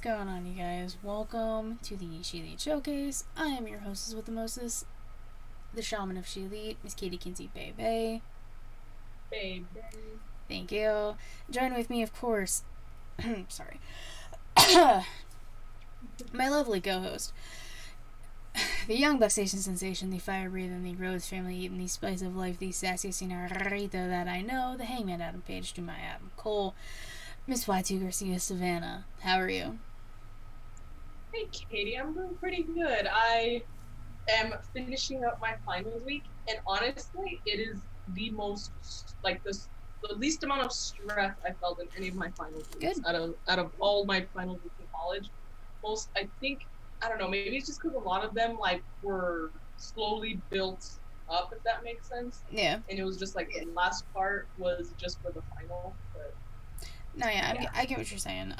going on, you guys? Welcome to the ShElite Showcase. I am your hostess with the mostest, the shaman of ShElite, Miss Katie Kinsey Bay. Babe. Thank you. Join with me, of course. Sorry. My lovely co-host, the young Buck Station sensation, the fire-breathing, the Rhodes family eating, the spice of life, the sassy senorita that I know, the hangman Adam Page to my Adam Cole, Miss Y2 Garcia Savannah. How are you? Hey, Katie, I'm doing pretty good. I am finishing up my finals week, and honestly, it is the most, the least amount of stress I felt in any of my finals weeks Good. out of all my finals weeks in college. I think, I don't know, maybe it's just because a lot of them, were slowly built up, if that makes sense. Yeah. And it was just, the last part was just for the final, but No, yeah, yeah. I get what you're saying.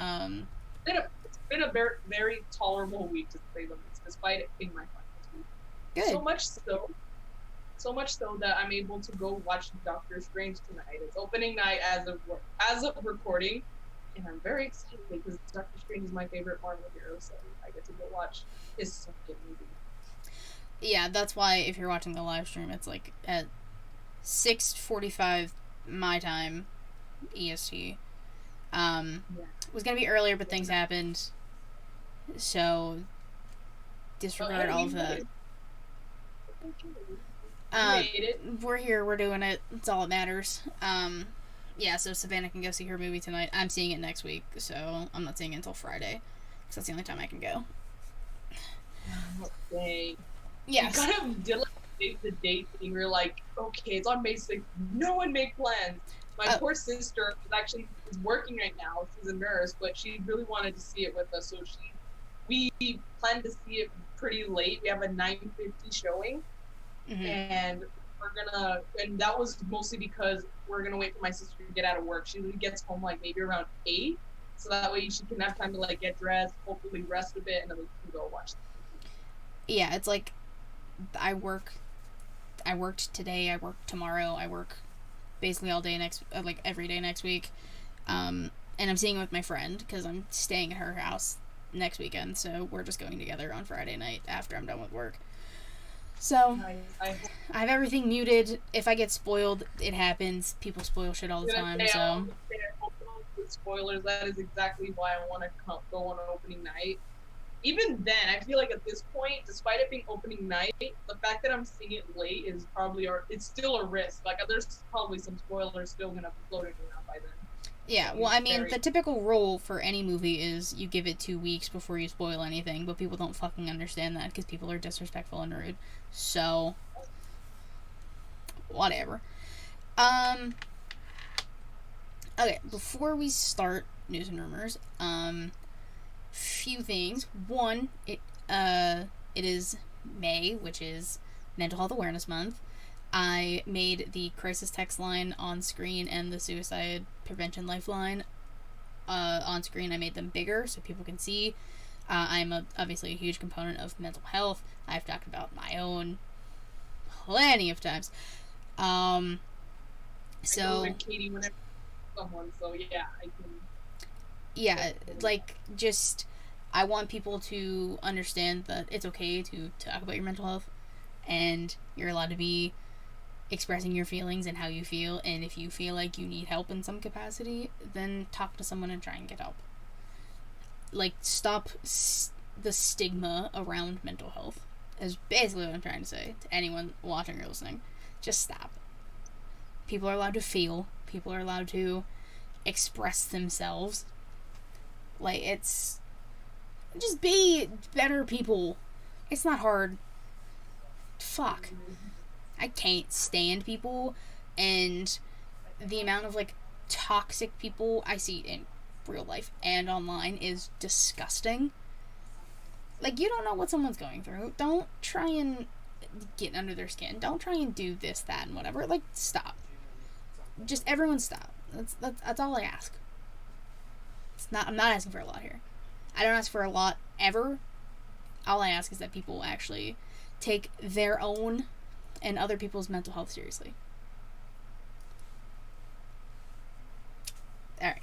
It's been a very, very tolerable week, to say the least, despite it being my finals week. Good. So much so that I'm able to go watch Doctor Strange tonight. It's opening night as of recording, and I'm very excited because Doctor Strange is my favorite Marvel hero, so I get to go watch his second movie. Yeah, that's why if you're watching the live stream, it's like at 6:45 my time, EST. It was gonna be earlier, but things happened, so disregard all of that. We're here, we're doing it. It's all that matters. Yeah, so Savannah can go see her movie tonight. I'm seeing it next week, so I'm not seeing it until Friday, because that's the only time I can go. Dang. Yes. You kind of did the date thing. You're like, okay, it's on May 6th. No one make plans. My poor sister is working right now. She's a nurse, but she really wanted to see it with us. So we planned to see it pretty late. We have a 9:50 showing, and and that was mostly because we're gonna wait for my sister to get out of work. She gets home maybe around 8, so that way she can have time to get dressed, hopefully rest a bit, and then we can go watch. Yeah, it's like I worked today, I work tomorrow, I work basically all day every day next week, and I'm seeing it with my friend because I'm staying at her house next weekend, so we're just going together on Friday night after I'm done with work. So I have everything muted. If I get spoiled, it happens. People spoil shit all the time. So spoilers. That is exactly why I want to go on opening night. Even then, I feel like at this point, despite it being opening night, the fact that I'm seeing it late is it's still a risk. There's probably some spoilers still gonna be floating around by then. Yeah, well, I mean, the typical rule for any movie is you give it 2 weeks before you spoil anything, but people don't fucking understand that because people are disrespectful and rude. So, whatever. Okay, before we start news and rumors, few things. One, it is May, which is Mental Health Awareness Month. I made the crisis text line on screen and the suicide prevention lifeline on screen. I made them bigger so people can see. I'm obviously a huge component of mental health. I've talked about my own plenty of times. So Katie, whenever someone, so yeah, I can. Yeah, just I want people to understand that it's okay to talk about your mental health, and you're allowed to be expressing your feelings and how you feel, and if you feel like you need help in some capacity, then talk to someone and try and get help. Stop the stigma around mental health is basically what I'm trying to say to anyone watching or listening. Just stop. People are allowed to feel. People are allowed to express themselves. It's just be better people. It's not hard. Fuck. I can't stand people, and the amount of toxic people I see in real life and online is disgusting. You don't know what someone's going through. Don't try and get under their skin. Don't try and do this, that, and whatever. Stop. Just everyone stop. That's all I ask. I'm not asking for a lot here. I don't ask for a lot ever. All I ask is that people actually take their own and other people's mental health seriously. Alright.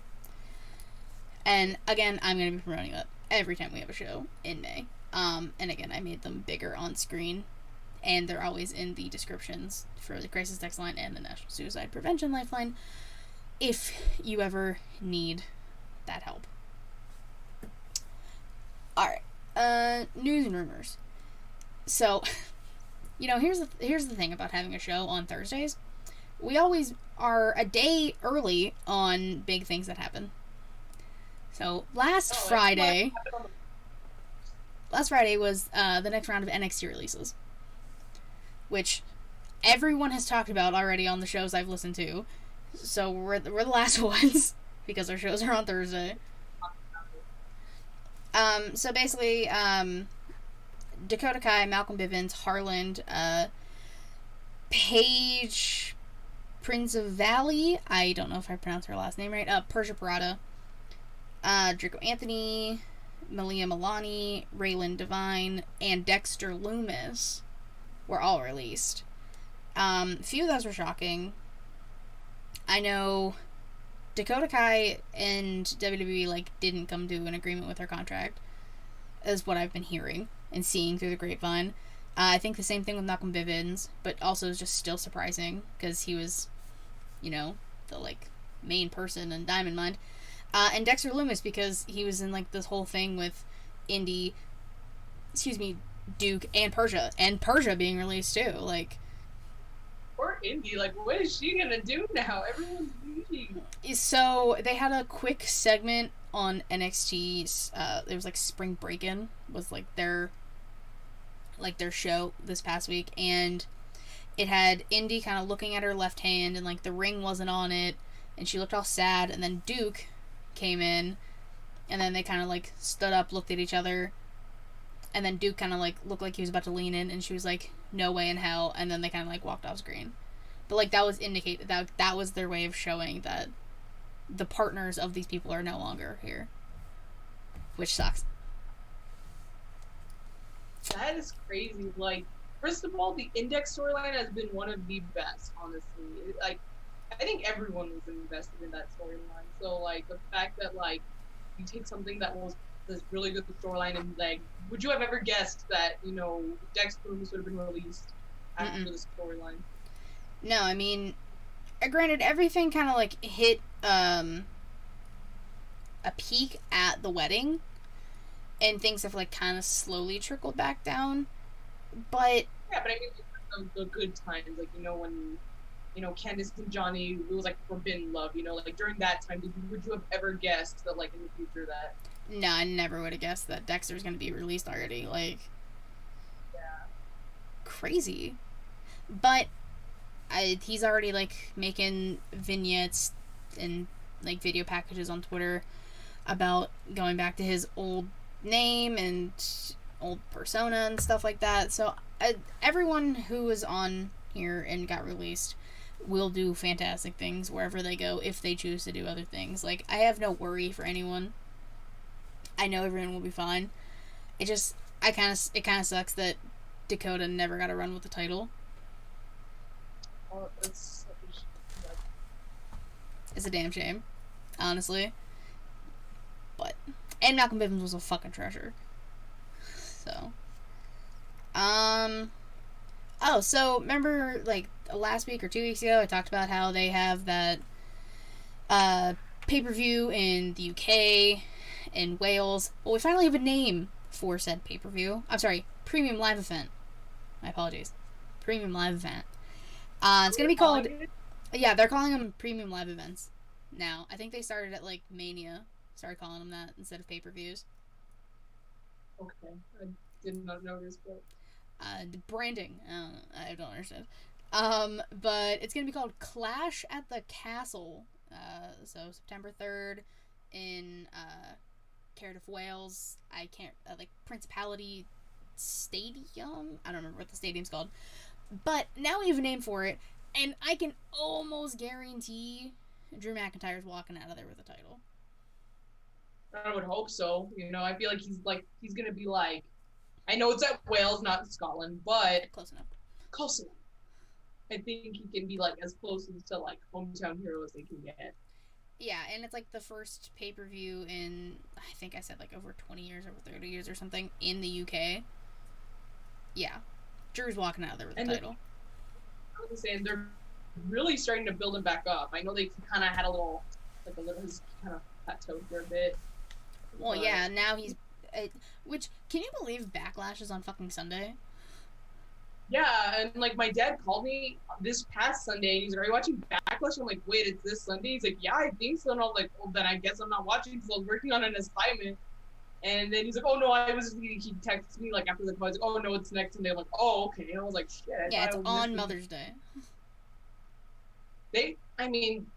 And again, I'm going to be promoting that. every time we have a show in May. And again, I made them bigger on screen, and they're always in the descriptions for the Crisis Text Line and the National Suicide Prevention Lifeline if you ever need that help. Alright, news and rumors. So, here's the thing about having a show on Thursdays. We always are a day early on big things that happen. So, last Friday was the next round of NXT releases, which everyone has talked about already on the shows I've listened to. So, we're the last ones, because our shows are on Thursday. So basically, Dakota Kai, Malcolm Bivens, Harland, Paige Prince of Valley, I don't know if I pronounced her last name right, Persia Parada, Draco Anthony, Malia Milani, Raylan Devine, and Dexter Loomis were all released. A few of those were shocking. I know Dakota Kai and WWE didn't come to an agreement with her contract, is what I've been hearing and seeing through the grapevine. I think the same thing with Malcolm Bivens, but also is just still surprising because he was, the main person in Diamond Mine. And Dexter Loomis, because he was in this whole thing with Duke and Persia being released too. Poor Indy, what is she gonna do now? Everyone's leaving. So they had a quick segment on NXT. There was Spring Break-In was their show this past week, and it had Indy kind of looking at her left hand, and the ring wasn't on it, and she looked all sad. And then Duke came in, and then they kind of stood up, looked at each other, and then Duke kind of looked like he was about to lean in, and she was like, "No way in hell," and then they kind of walked off screen. But that was indicated that was their way of showing that the partners of these people are no longer here, which sucks. That is crazy. First of all, the Index storyline has been one of the best, honestly. I think everyone was invested in that storyline. So the fact that you take something that was this really good storyline and would you have ever guessed that Dex Loomis would have been released after the storyline? No, I mean, granted, everything kind of hit a peak at the wedding, and things have kind of slowly trickled back down. But yeah, but I mean the good times, when Candice and Johnny, it was forbidden love, during that time, would you have ever guessed that in the future that? No, I never would have guessed that Dexter's gonna be released already. Yeah, crazy. But he's already making vignettes and video packages on Twitter about going back to his old name and old persona and stuff like that. So everyone who was on here and got released will do fantastic things wherever they go if they choose to do other things. I have no worry for anyone. I know everyone will be fine. It kind of sucks that Dakota never got a run with the title. Oh, it's a damn shame, honestly. And Malcolm Bivens was a fucking treasure. So, so remember last week or 2 weeks ago I talked about how they have that pay-per-view in the UK and Wales. Well, we finally have a name for said pay-per-view. I'm sorry, premium live event. My apologies. Premium live event. It's gonna be called... Yeah, they're calling them premium live events now. I think they started at Mania. Started calling them that instead of pay-per-views. Okay, I did not notice, but... The branding, I don't understand. But it's gonna be called Clash at the Castle. So September 3rd in Cardiff, Wales. I can't Principality Stadium. I don't remember what the stadium's called. But now we have a name for it, and I can almost guarantee Drew McIntyre's walking out of there with the title. I would hope so. I feel he's gonna be I know it's at Wales, not Scotland, but close enough. Close enough. I think he can be as close to hometown hero as they can get. Yeah, and it's like the first pay-per-view in, I think I said like over 20 years, over 30 years or something, in the UK. Yeah. Drew's walking out of there with the And title. I was saying they're really starting to build him back up. I know they kind of had he's kind of plateaued for a bit. Well, yeah, now he's. Which, can you believe Backlash is on fucking Sunday? Yeah, and like my dad called me this past Sunday. He's like, "Are you watching Backlash?" I'm like, "Wait, it's this Sunday?" He's like, "Yeah, I think so." And I'm like, "Well, then I guess I'm not watching because I was working on an assignment." And then he's like, "Oh no, I was." He texted me like after the call. He's like, "Oh no, it's next Sunday." I'm like, "Oh okay." And I was like, "Shit, I Yeah, thought it's I was on missing." Mother's Day. I mean,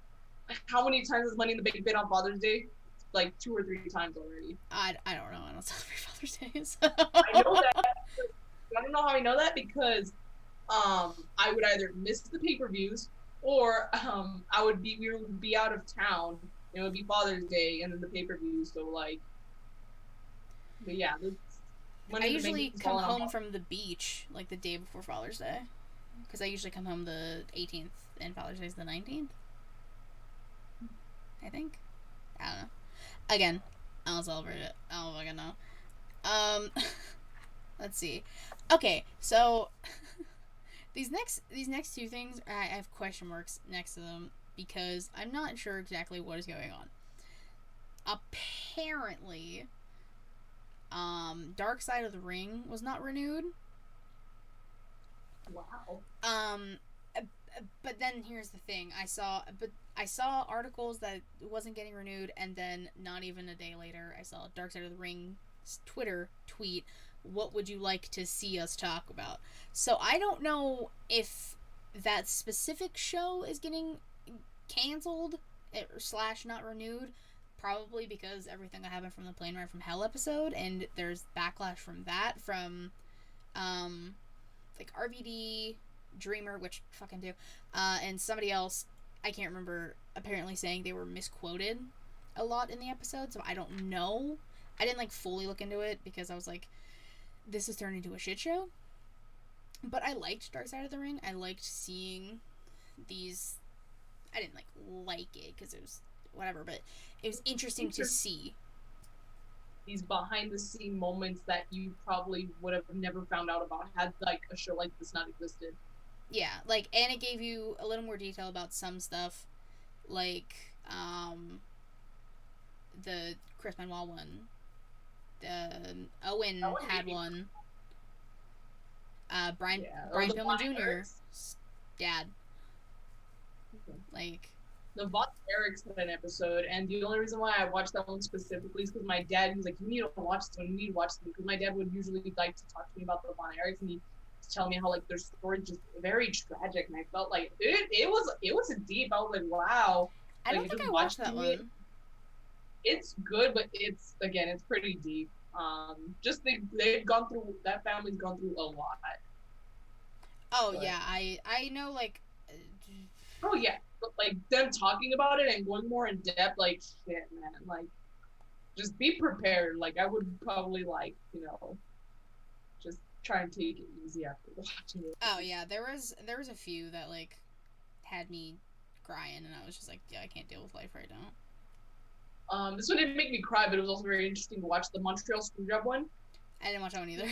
how many times has Money in the Bank been on Father's Day? Like 2 or 3 times already. I don't know. I don't celebrate Father's Day. So. I know that. I don't know how I know that because I would either miss the pay-per-views or we would be out of town and it would be Father's Day and then the pay-per-view. So like, but yeah, this I Money in the Bank usually is come falling on. home from the beach like the day before Father's Day. Because I usually come home the 18th and Father's Day is the 19th. I think. I don't know. Again, I don't celebrate it. I don't fucking know. Um, let's see. Okay, so these next two things, I have question marks next to them because I'm not sure exactly what is going on. Apparently, Dark Side of the Ring was not renewed. Wow. Um, but then here's the thing: I saw articles that it wasn't getting renewed, and then not even a day later, I saw Dark Side of the Ring Twitter tweet, "What would you like to see us talk about?" So I don't know if that specific show is getting canceled slash not renewed. Probably because everything that happened from the Plane Ride from Hell episode, and there's backlash from that from um like RVD, Dreamer, which fucking do, and somebody else, I can't remember, apparently saying they were misquoted a lot in the episode, so I don't know. I didn't like fully look into it because I was like, this is turning into a shit show. But I liked Dark Side of the Ring. I liked seeing these. I didn't like it because it was whatever, but it was interesting to see. These behind the scene moments that you probably would have never found out about had like a show like this not existed. Yeah, and it gave you a little more detail about some stuff, like the Chris Benoit one. Owen had one. Brian Yeah, or Brian the Pillman Von Jr.'s Erichs. dad. Okay. Like, The Von Erichs had an episode, and the only reason why I watched that one specifically is because my dad was like, "You need to watch this one. You need to watch this one." Because my dad would usually like to talk to me about the Von Erichs, and he tell me how like their story just very tragic, and I felt like it was a deep. I was like, wow, I like don't think just I watched that watching it, one. it's good, but it's pretty deep. Just they've gone through that family's gone through a lot, Oh but yeah, I know oh yeah, but like them talking about it and going more in depth, like shit, man, like just be prepared. Like I would probably just try and take it easy after watching oh it. yeah, there was a few that had me crying, and I was just like, yeah, I can't deal with life right now. This one didn't make me cry, but it was also very interesting to watch the Montreal Screwjob one. I didn't watch that one either.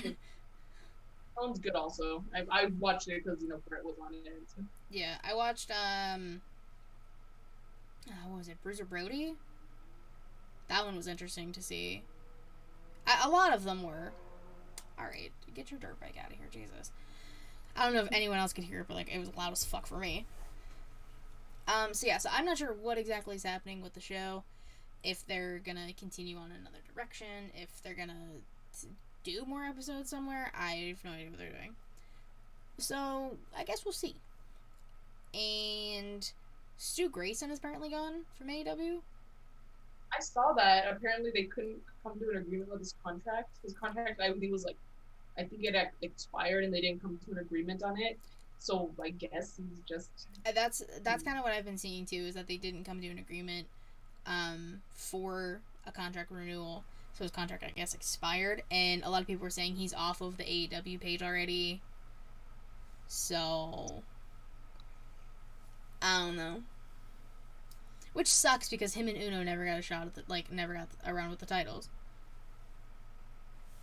That one's good also. I watched it because Brett was on it. So. Yeah, I watched what was it, Bruiser Brody? That one was interesting to see. A lot of them were. All right, get your dirt bike out of here, Jesus. I don't know if anyone else could hear it, but it was loud as fuck for me. So I'm not sure what exactly is happening with the show. If they're gonna continue on another direction, if they're gonna do more episodes somewhere, I have no idea what they're doing. So I guess we'll see. And Stu Grayson is apparently gone from AEW. I saw that. Apparently, they couldn't come to an agreement with his contract. His contract, I think, I think it expired, and they didn't come to an agreement on it. So I guess he's just. That's kind of what I've been seeing too, is that they didn't come to an agreement for a contract renewal. So his contract, I guess, expired, and a lot of people were saying he's off of the AEW page already. So I don't know. Which sucks because him and Uno never got a shot at never got around with the titles.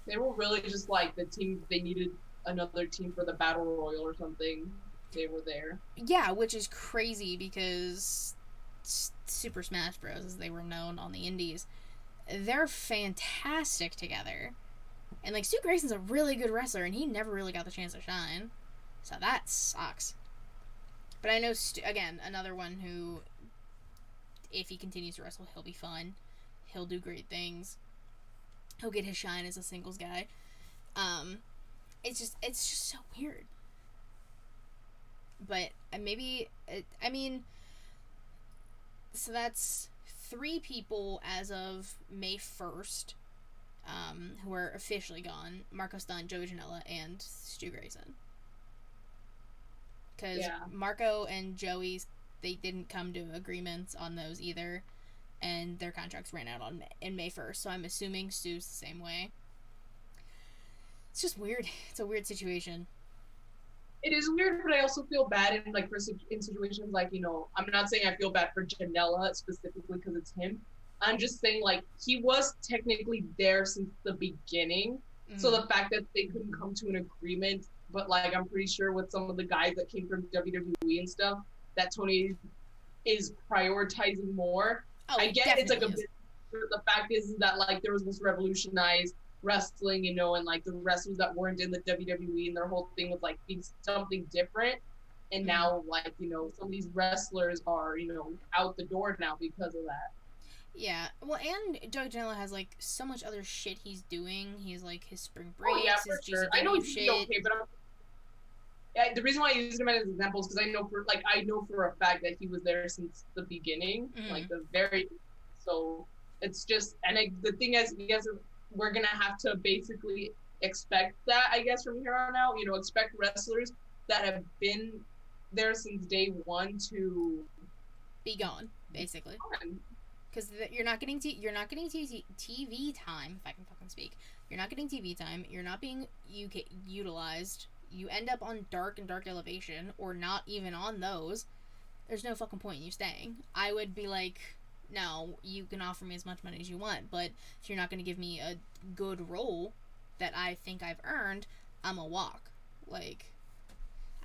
They were really just like the team. They needed another team for the battle royal or something. They were there. Yeah, which is crazy because Super Smash Bros, as they were known on the indies, they're fantastic together. And like Stu Grayson's a really good wrestler, and he never really got the chance to shine. So that sucks. But I know again, another one who, if he continues to wrestle, he'll be fun. He'll do great things. He'll get his shine as a singles guy. It's just so weird. But so that's 3 people as of May 1st, who are officially gone. Marco Stunt, Joey Janela, and Stu Grayson. Because Marco and Joey, they didn't come to agreements on those either, and their contracts ran out in May 1st, so I'm assuming Stu's the same way. It's just weird. It's a weird situation. It is weird, but I also feel bad in situations like, I'm not saying I feel bad for Janela specifically because it's him. I'm just saying he was technically there since the beginning. Mm-hmm. So the fact that they couldn't come to an agreement, but I'm pretty sure with some of the guys that came from WWE and stuff, that Tony is prioritizing more. Oh, I get it's a bit, the fact is that there was this revolutionized wrestling, and the wrestlers that weren't in the WWE and their whole thing was being something different. And now some of these wrestlers are, out the door now because of that. Yeah. Well, and Joey Janela has so much other shit he's doing. He's his spring breaks, his GCW I know he's shit. Okay, but the reason why I used him as an example is because I know for a fact that he was there since the beginning, the very. So it's just, and the thing is, I guess we're gonna have to basically expect that, I guess, from here on out. Expect wrestlers that have been there since day one to be gone, basically. Because you're not getting TV time, if I can fucking speak. You're not getting TV time. You're not being utilized. You end up on Dark and Dark Elevation, or not even on those. There's no fucking point in you staying. I would be no, you can offer me as much money as you want, but if you're not going to give me a good role that I think I've earned, I'm a walk. I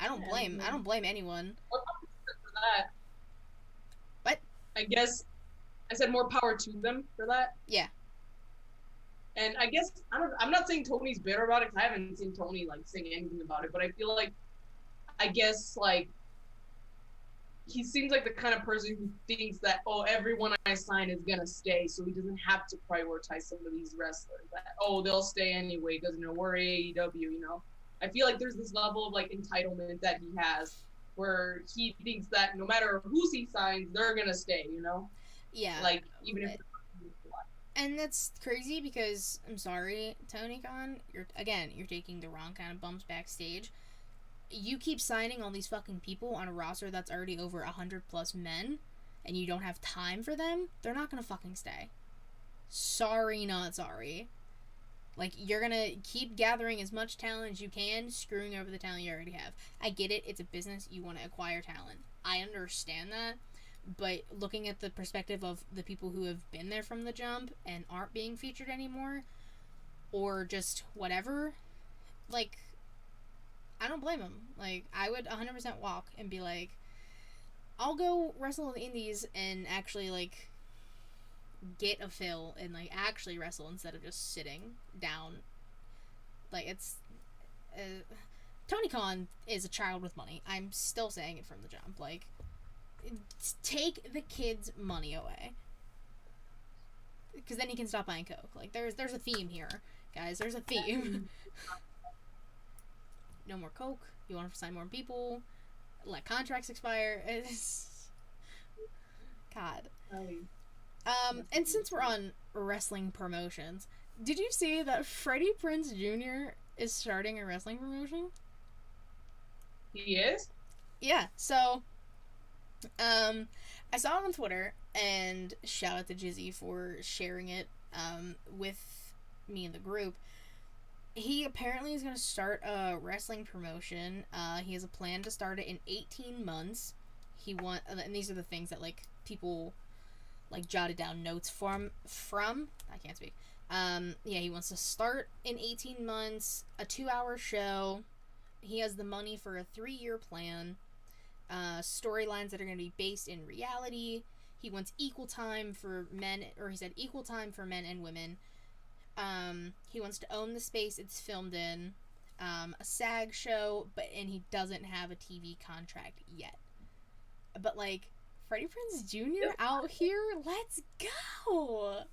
don't blame anyone. More power for that. What? I guess I said more power to them for that. Yeah. And I guess I'm not saying Tony's bitter about it, because I haven't seen Tony saying anything about it, but I feel he seems like the kind of person who thinks that, everyone I sign is gonna stay, so he doesn't have to prioritize some of these wrestlers. That they'll stay anyway, because we're AEW. I feel there's this level of entitlement that he has, where he thinks that no matter who he signs, they're gonna stay. Yeah. Even if. And that's crazy because, I'm sorry, Tony Khan, you're taking the wrong kind of bumps backstage. You keep signing all these fucking people on a roster that's already over 100+ men, and you don't have time for them, they're not gonna fucking stay. Sorry, not sorry. You're gonna keep gathering as much talent as you can, screwing over the talent you already have. I get it, it's a business, you want to acquire talent. I understand that. But looking at the perspective of the people who have been there from the jump and aren't being featured anymore, or just whatever, I don't blame them. I would 100% walk and be I'll go wrestle in the indies and actually, get a fill and, actually wrestle instead of just sitting down. It's... Tony Khan is a child with money. I'm still saying it from the jump. Take the kid's money away, because then he can stop buying coke. There's a theme here, guys. There's a theme. No more coke. You want to sign more people. Let contracts expire. God. And since we're on wrestling promotions, did you see that Freddie Prinze Jr. is starting a wrestling promotion? He is? Yeah. So. I saw it on Twitter, and shout out to Jizzy for sharing it with me in the group. He apparently is going to start a wrestling promotion. He has a plan to start it in 18 months. And these are the things that people like jotted down notes from I can't speak. Yeah, he wants to start in 18 months, a 2-hour show. He has the money for a 3-year plan. Storylines that are going to be based in reality. He wants equal time for men, or he said equal time for men and women. He wants to own the space it's filmed in. A SAG show, and he doesn't have a TV contract yet. But like, Freddie Prinze Jr. out here, let's go.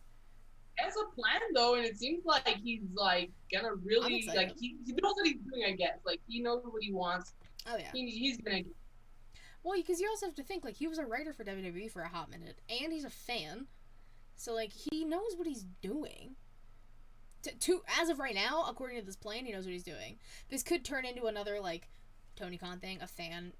Has a plan though, and it seems like he's like gonna really like he knows what he's doing. I guess like he knows what he wants. Oh yeah, he's gonna. Well, because you also have to think like he was a writer for WWE for a hot minute, and he's a fan, so like he knows what he's doing. To as of right now, according to this plan, he knows what he's doing. This could turn into another like Tony Khan thing, a fan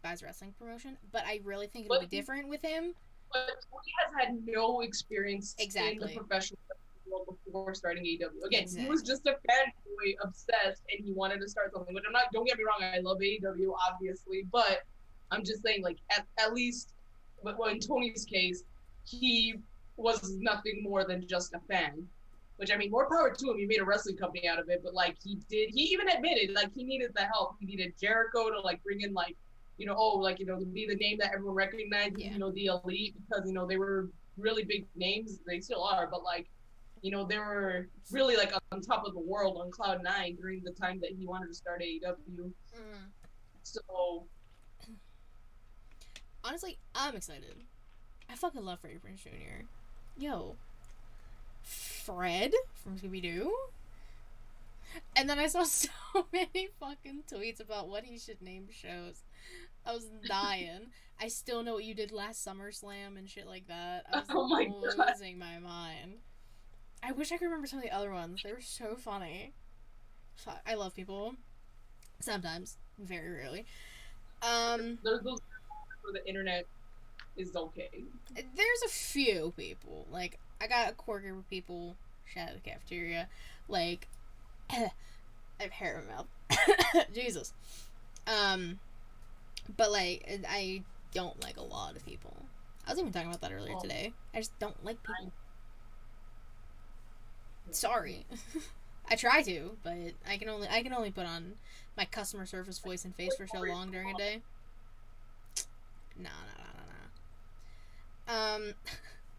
buys wrestling promotion, but I really think it'll be different with him. But Tony has had no experience in the professional world before starting AEW. Again, he was just a fanboy obsessed, and he wanted to start something. Which I'm not. Don't get me wrong, I love AEW, obviously, but I'm just saying, like at least, but in Tony's case, he was nothing more than just a fan. Which, I mean, more power to him. He made a wrestling company out of it, but like he even admitted like he needed the help. He needed Jericho to like bring in like, to be the name that everyone recognized, the Elite, because, they were really big names. They still are, but like, they were really like on top of the world on Cloud 9 during the time that he wanted to start AEW. So, honestly, I'm excited. I fucking love Freddie Prinze Jr. Yo. Fred from Scooby-Doo. And then I saw so many fucking tweets about what he should name shows. I was dying. I still know what you did last SummerSlam and shit like that. I was losing my mind. I wish I could remember some of the other ones. They were so funny. Fuck, I love people. Sometimes. Very rarely. There's those where the internet is okay. There's a few people. Like, I got a core group of people. Shout out to the cafeteria. Like, I have hair in my mouth. Jesus. But like, I don't like a lot of people. I was even talking about that earlier today. I just don't like people. Sorry. I try to, but I can only put on my customer service voice and face for so long during a day. Nah.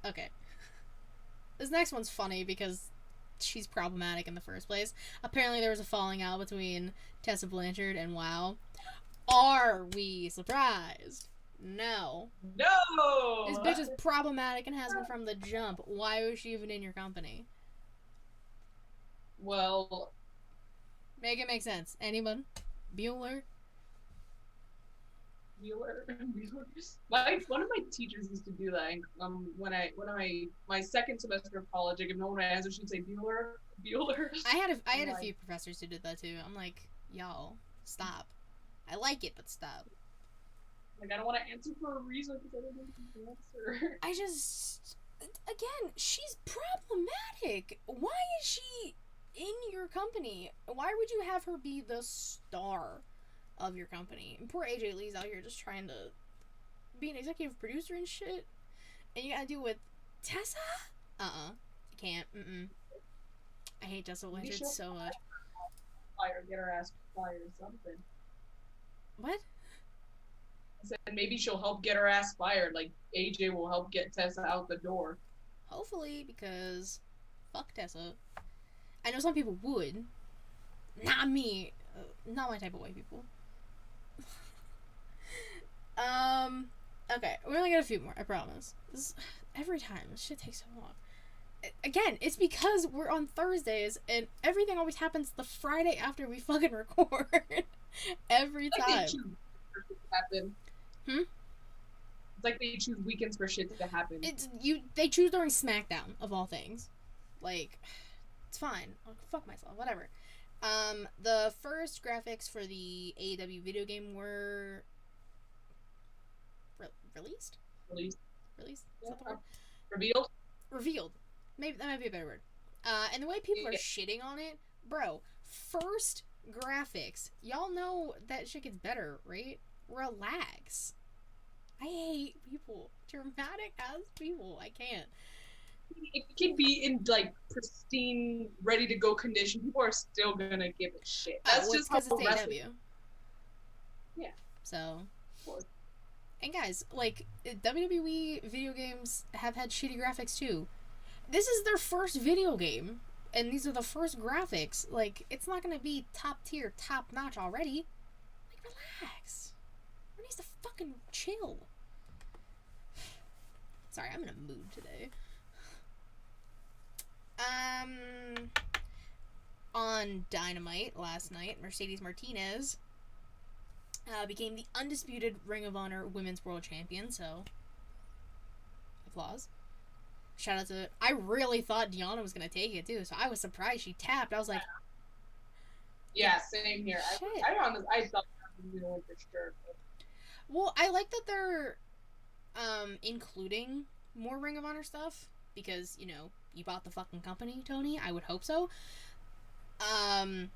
Okay. This next one's funny because she's problematic in the first place. Apparently there was a falling out between Tessa Blanchard and WoW. Are we surprised? No. No! This bitch is problematic and has been from the jump. Why was she even in your company? Well... Make it make sense. Anyone? Bueller? One of my teachers used to do that. When my second semester of college, like if no one would answer, she'd say Bueller. I had a few professors who did that too. I'm like, y'all, stop. I like it, but stop. Like, I don't want to answer for a reason because I don't know the answer. I just, again, she's problematic. Why is she in your company? Why would you have her be the star of your company? And poor AJ Lee's out here just trying to be an executive producer and shit. And you gotta do it with Tessa? You can't. I hate Tessa Blanchard so much. Get her ass fired or something. What? I said maybe she'll help get her ass fired. Like AJ will help get Tessa out the door. Hopefully, because fuck Tessa. I know some people would. Not me. Not my type of white people. Okay, we only got a few more, I promise. Every time, this shit takes so long. Again, it's because we're on Thursdays, and everything always happens the Friday after we fucking record. Every time. They choose for shit to happen. It's like they choose weekends for shit to happen. They choose during SmackDown, of all things. Like, it's fine. I'll fuck myself, whatever. The first graphics for the AEW video game were released? Released? Is that the word? Revealed. Maybe that might be a better word. And the way people are shitting on it, bro, first graphics. Y'all know that shit gets better, right? Relax. I hate people. Dramatic ass people. I can't. It can be in like pristine, ready to go condition. People are still gonna give a shit. Oh, That's well, it's just how because it's wrestling. AEW. Yeah, So, of course. and guys, like, WWE video games have had shitty graphics too. This is their first video game, and these are the first graphics. Like, it's not gonna be top tier, top notch already. Like, relax. Everyone needs to fucking chill. Sorry, I'm in a mood today. On Dynamite last night, Mercedes Martinez became the undisputed Ring of Honor Women's World Champion, so applause. Shout out to... I really thought Deonna was going to take it, too, so I was surprised she tapped. I was like... Yeah, same here. I thought that was going to win for sure. But... Well, I like that they're including more Ring of Honor stuff, because, you know, you bought the fucking company, Tony. I would hope so. And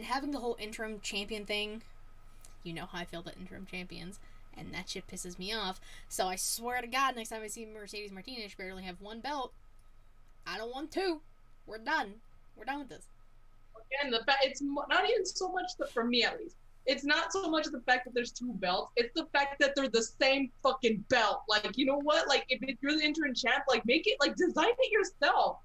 having the whole interim champion thing, you know how I feel about interim champions, and that shit pisses me off. So I swear to God, next time I see Mercedes Martinez barely have one belt, I don't want two. We're done. We're done with this. Again, the fact it's not even so much for me at least. It's not so much the fact that there's two belts. It's the fact that they're the same fucking belt. Like, you know what? Like, if you're the interim champ, like, make it, like, design it yourself.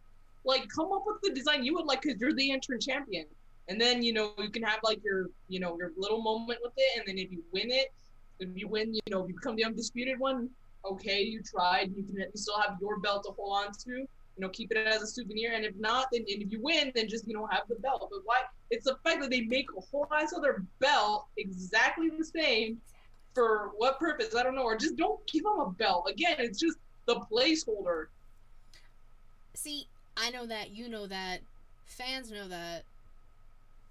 Like, come up with the design you would like because you're the interim champion. And then, you know, you can have, like, your little moment with it. And then if you win, if you become the undisputed one, okay, you tried. You can at least still have your belt to hold on to. Keep it as a souvenir. And if not, then if you win, then just, have the belt. But why? It's the fact that they make a whole ass other belt exactly the same. For what purpose? I don't know. Or just don't give them a belt. Again, it's just the placeholder. See, I know that, you know that, fans know that,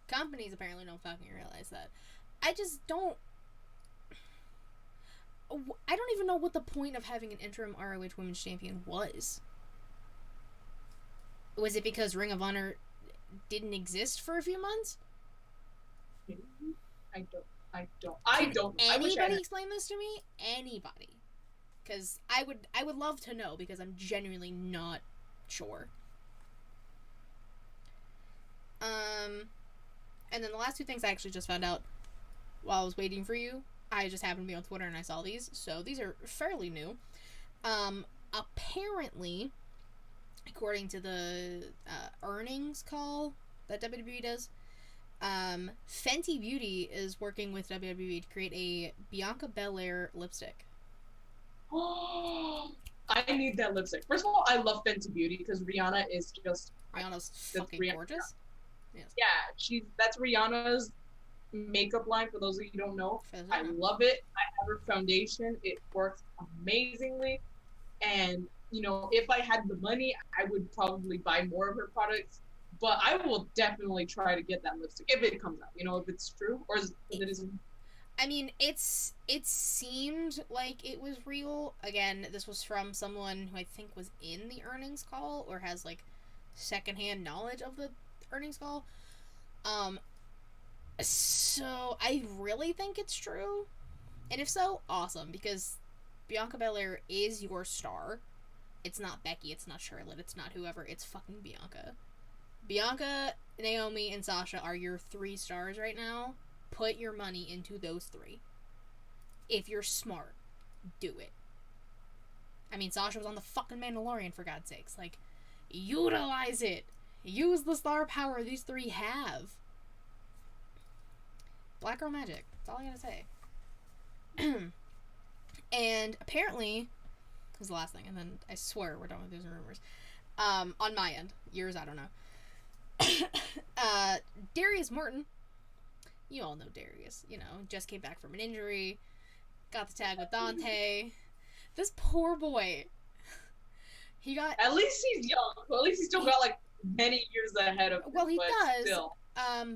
companies apparently don't fucking realize that. I just don't... I don't even know what the point of having an interim ROH Women's Champion was. Was it because Ring of Honor didn't exist for a few months? I don't know. Anybody explain this to me? Anybody. Because I would love to know, because I'm genuinely not sure. And then the last two things I actually just found out while I was waiting for you. I just happened to be on Twitter and I saw these, so these are fairly new. Apparently, according to the earnings call that WWE does, Fenty Beauty is working with WWE to create a Bianca Belair lipstick. Oh, I need that lipstick. First of all, I love Fenty Beauty because Rihanna is just... Rihanna's fucking gorgeous. Yes. Yeah, that's Rihanna's makeup line, for those of you who don't know. I love it. I have her foundation. It works amazingly. And, if I had the money, I would probably buy more of her products. But I will definitely try to get that lipstick if it comes out, if it's true. Or if it isn't. I mean, it seemed like it was real. Again, this was from someone who I think was in the earnings call or has, like, secondhand knowledge of the earnings call. So I really think it's true. And if so, awesome, because Bianca Belair is your star. It's not Becky, it's not Charlotte, it's not whoever, it's fucking Bianca. Bianca, Naomi, and Sasha are your 3 stars right now. Put your money into those 3. If you're smart, do it. I mean, Sasha was on the fucking Mandalorian, for God's sakes. Like, utilize it. Use the star power these 3 have. Black Girl Magic. That's all I gotta say. And apparently, this is the last thing, and then I swear we're done with these rumors. On my end. Yours, I don't know. Darius Morton. You all know Darius. Just came back from an injury. Got the tag with Dante. This poor boy. He got... At least he's young. Well, at least he's still got, like, many years ahead of him. Well, he does. Still.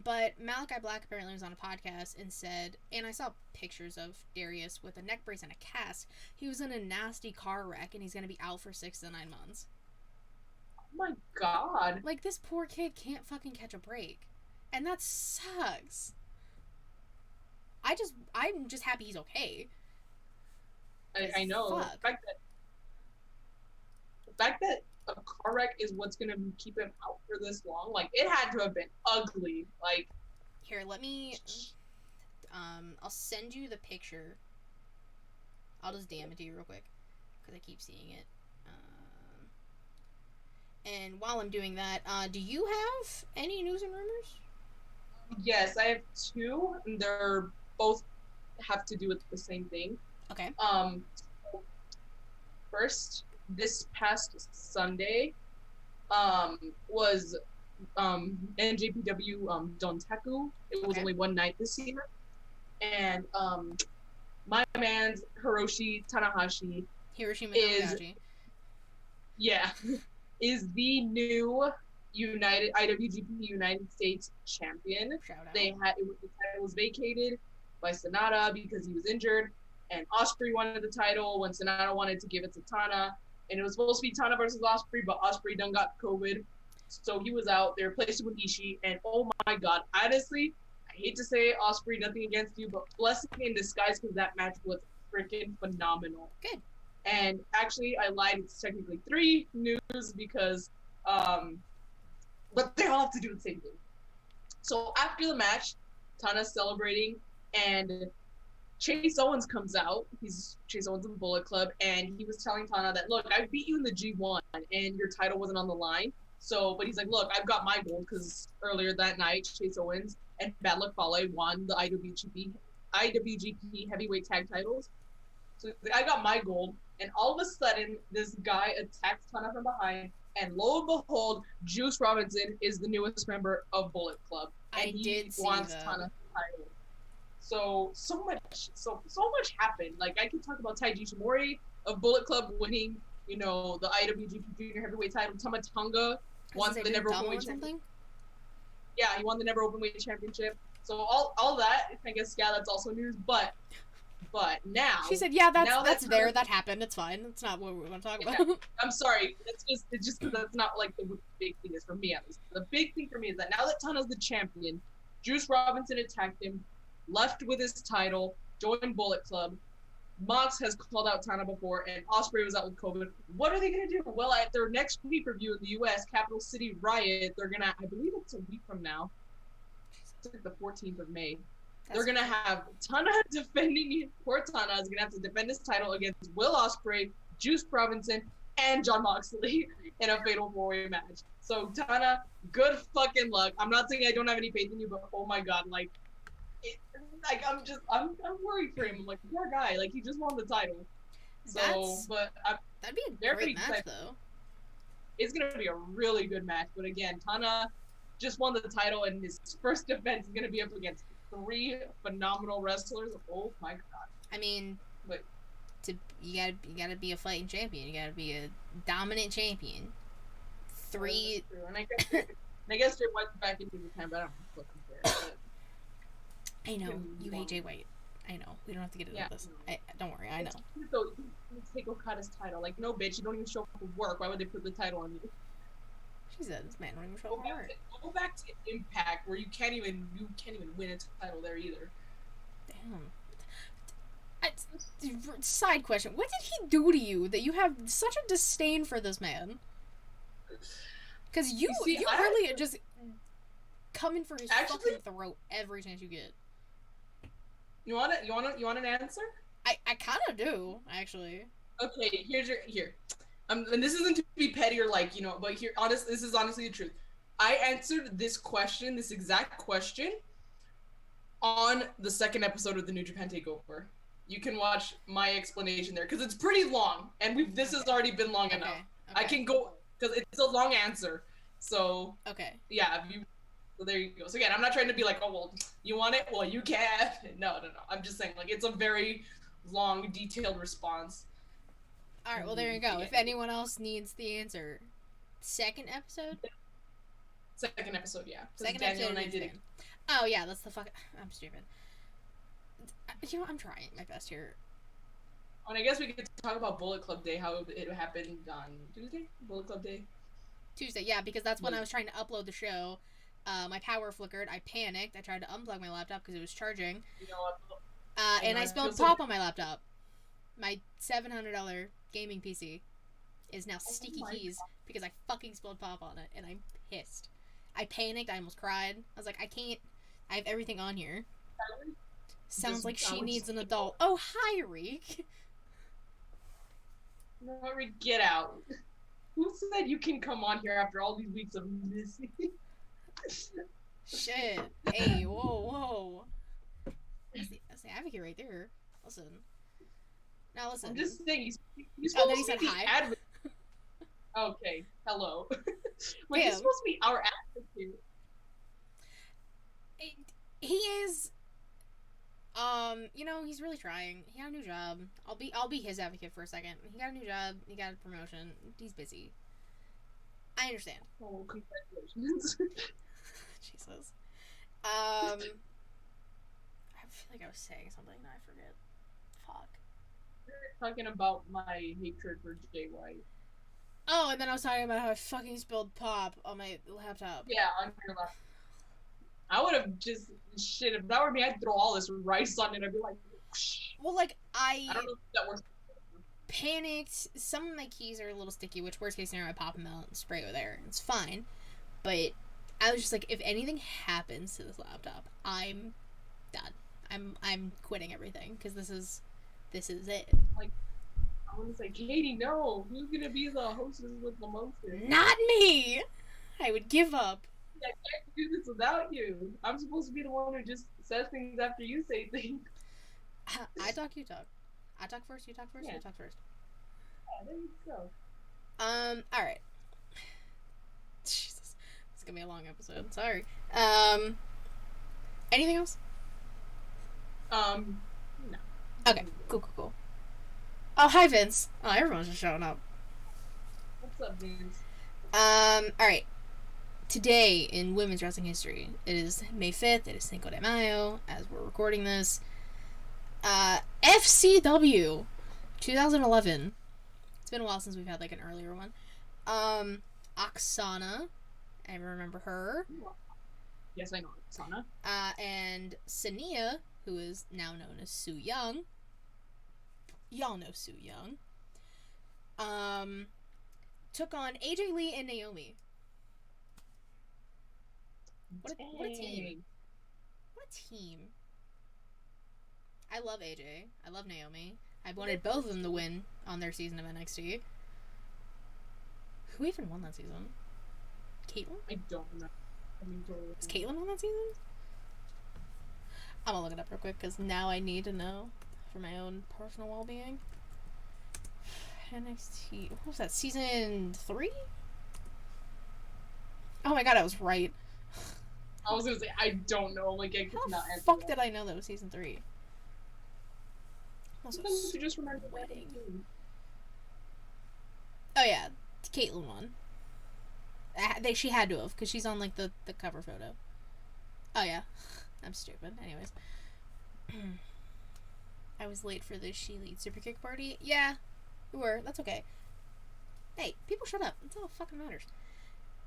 But Malachi Black apparently was on a podcast and said, and I saw pictures of Darius with a neck brace and a cast. He was in a nasty car wreck and he's going to be out for 6 to 9 months. Oh my God. Like, this poor kid can't fucking catch a break. And that sucks. I'm just happy he's okay. I know. Fuck. The fact that a car wreck is what's gonna keep him out for this long, like it had to have been ugly. Like, here, let me. I'll send you the picture. I'll just DM it to you real quick because I keep seeing it. And while I'm doing that, do you have any news and rumors? yes, I have two, and they're both have to do with the same thing. Okay. First, this past Sunday, was NJPW Dontaku. It was only one night this year, and my man's Hiroshi Tanahashi Hiroshima is Tanahashi. Yeah, is the new IWGP United States champion. Shout out. The title was vacated by Sonata because he was injured, and Ospreay wanted the title when Sonata wanted to give it to Tana, and it was supposed to be Tana versus Ospreay, but Ospreay done got COVID, so he was out. They replaced him with Ishii, and oh my god, honestly, I hate to say it, Ospreay, nothing against you, but blessing in disguise because that match was freaking phenomenal. Good. And actually, I lied. It's technically 3 news because, but they all have to do the same thing. So after the match, Tana's celebrating, and Chase Owens comes out. Chase Owens in the Bullet Club, and he was telling Tana that, look, I beat you in the G1, and your title wasn't on the line. But he's like, look, I've got my gold because earlier that night, Chase Owens and Bad Luck Fale won the IWGP Heavyweight Tag Titles. So I got my gold, and all of a sudden, this guy attacks Tana from behind, and lo and behold, Juice Robinson is the newest member of Bullet Club, and he wants Tana's title. So much happened. Like, I could talk about Taiji Shimori of Bullet Club winning, the IWGP Junior Heavyweight title. Tama Tonga won the Never Openweight Championship. Yeah, he won the Never Openweight Championship. So all that, I guess, yeah, that's also news, but now she said, "Yeah, that's there. That happened. It's fine. It's not what we're going to talk about." Yeah, I'm sorry. It's just that's not like the big thing is for me at least. The big thing for me is that now that Tana's the champion, Juice Robinson attacked him, left with his title, joined Bullet Club. Mox has called out Tana before, and Ospreay was out with COVID. What are they going to do? Well, at their next pay-per-view in the U.S., Capital City Riot, they're gonna, I believe it's a week from now. It's like the 14th of May. They're going to have Tana defending, poor Tana is going to have to defend his title against Will Ospreay, Juice Robinson, and Jon Moxley in a fatal 4-way match. So, Tana, good fucking luck. I'm not saying I don't have any faith in you, but oh my god, I'm worried for him. I'm like, poor guy, like, he just won the title. That'd be a great match, though. It's going to be a really good match, but again, Tana just won the title, and his first defense is going to be up against 3 phenomenal wrestlers. Oh my god! I mean, you gotta be a fighting champion. You gotta be a dominant champion. 3. And I guess Jay White's back into Japan, but I don't know what I know you hate Jay White. I know we don't have to get into this. Don't worry. I know. So you take Okada's title. Like, no, bitch, you don't even show up for work. Why would they put the title on you? She said, "This man don't even show up for work." Go back to Impact, where you can't even win a title there either. Damn. Side question: what did he do to you that you have such a disdain for this man? Because you really just come in for his fucking throat every chance you get. You want an answer? I kind of do, actually. Okay, here. And this isn't to be petty or but this is honestly the truth. I answered this exact question, on the 2nd episode of the New Japan Takeover. You can watch my explanation there because it's pretty long, and this has already been long enough. Okay. I can go because it's a long answer. So yeah, so there you go. So again, I'm not trying to be like, oh well, you want it? Well, you can. No. I'm just saying it's a very long, detailed response. All right, well, there you go. If anyone else needs the answer, 2nd episode? 2nd episode, yeah. 2nd episode and I did it. Oh, yeah, that's the fuck. I'm stupid. I'm trying my best here. And I guess we could talk about Bullet Club Day, how it happened on Tuesday? Bullet Club Day? Tuesday, yeah, because that's when I was trying to upload the show. My power flickered. I panicked. I tried to unplug my laptop because it was charging. And I spilled pop on my laptop. My $700 gaming PC is now sticky keys because I fucking spilled pop on it, and I'm pissed. I panicked. I almost cried. I was like, I can't. I have everything on here. Sounds like she needs an adult. Oh, hi, Reek. No, Reek, get out. Who said you can come on here after all these weeks of missing? Shit. Hey, whoa. That's the advocate right there. Listen. Now listen. I'm just saying, he's supposed then he to said be hi. advocate. Okay, hello. Like, Damn. he's supposed to be our advocate. He is. He's really trying. He got a new job. I'll be his advocate for a second. He got a new job. He got a promotion. He's busy. I understand. Oh, congratulations. Jesus. I feel like I was saying something. Now I forget. Fuck. You're talking about my hatred for Jay White. Oh, and then I was talking about how I fucking spilled pop on my laptop. Yeah, on your laptop. I would have just shit. If that were me, I'd throw all this rice on it. I'd be like, whoosh. Well, like I don't know if that works. Panicked. Some of my keys are a little sticky, which worst case scenario, I pop them out and spray it there. It's fine. But I was just like, if anything happens to this laptop, I'm done. I'm quitting everything because this is it. Like, I want to say, Katie, no. Who's gonna be the hostess with the mostest? Not me. I would give up. I can't do this without you. I'm supposed to be the one who just says things after you say things. I talk, you talk. I talk first, you talk first, Yeah. you talk first. Yeah, there you go. Alright. Jesus. It's gonna be a long episode. Sorry. Anything else? No. Okay, cool. Oh, hi, Vince. Oh, everyone's just showing up. What's up, Vince? Alright. Today in women's wrestling history, it is May 5th, it is Cinco de Mayo, as we're recording this. FCW 2011. It's been a while since we've had like an earlier one. Oksana, I remember her. Yes, I know Oksana. And Sania, who is now known as Su Yung. Y'all know Su Yung. Took on AJ Lee and Naomi. What a team. What a team. I love AJ. I love Naomi. I wanted both of them to win on their season of NXT. Who even won that season? Caitlyn? I don't know. Was Caitlyn on that season? I'm gonna look it up real quick because now I need to know for my own personal well-being. NXT. What was that? Season 3? Oh my god, I was right. I was gonna say, I don't know. Like, I could How not the answer fuck that. did I know that was season 3? Sometimes you just remember wedding. Oh yeah, Caitlyn won. She had to have, because she's on like the cover photo. Oh yeah, I'm stupid. Anyways, I was late for the ShElite Superkick party. Yeah, we were. That's okay. Hey, people, shut up. That's all that fucking matters.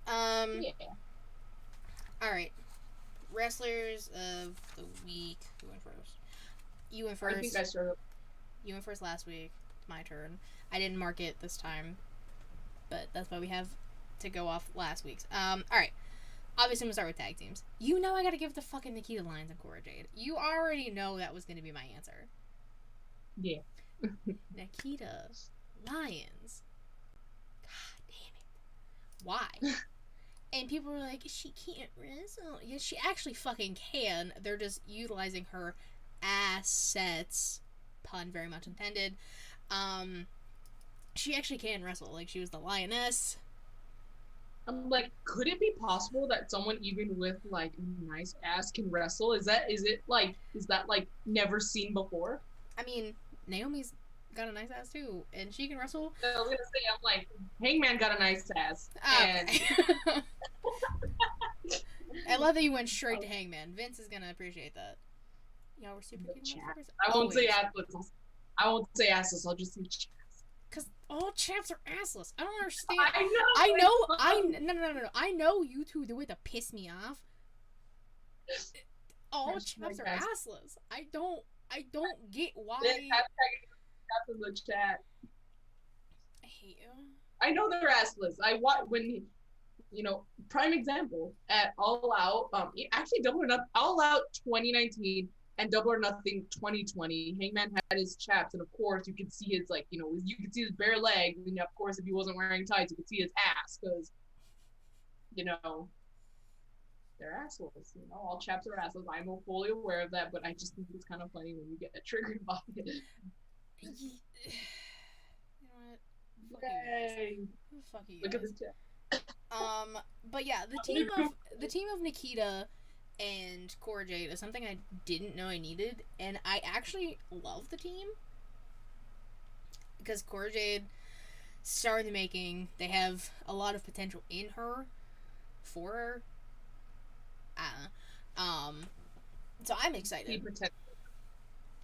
Yeah. All right, wrestlers of the week. Who went first? You went first. I think I started. You went first last week. It's my turn. I didn't mark it this time, but that's why we have to go off last week's. Alright. Obviously, I'm gonna start with tag teams. You know I gotta give the fucking Nikita Lyons and Cora Jade. You already know that was gonna be my answer. Yeah. Nikita Lyons. God damn it. Why? And people were like, she can't wrestle. Yeah, she actually fucking can. They're just utilizing her assets. Pun very much intended. She actually can wrestle. Like, she was the lioness. I'm like, could it be possible that someone even with like a nice ass can wrestle? Is that never seen before? I mean, Naomi's got a nice ass too, and she can wrestle. I was gonna say, I'm like, Hangman got a nice ass. Okay. I love that you went straight to Hangman. Vince is gonna appreciate that. Y'all were super cute motherfuckers. I won't say assless. I won't say assless. I'll just say chaps. Because all chaps are assless. I don't understand. No. I know you two do it to piss me off. All chaps are assless. I don't get why. chaps in the chat. I hate you. I know they're assless. I want when prime example at All Out. Actually, Double or Nothing, All Out 2019 and Double or Nothing 2020. Hangman had his chaps, and of course, you could see his you could see his bare leg, and of course, if he wasn't wearing tights, you could see his ass because they're assholes. All chaps are assholes. I'm fully aware of that, but I just think it's kind of funny when you get triggered by it. You know what? Fuck Yay. you guys. Fuck you Look guys. at the chat. But yeah, the team of Nikita and Cora Jade is something I didn't know I needed, and I actually love the team because Cora Jade, star in the making. They have a lot of potential in her, for her. So I'm excited.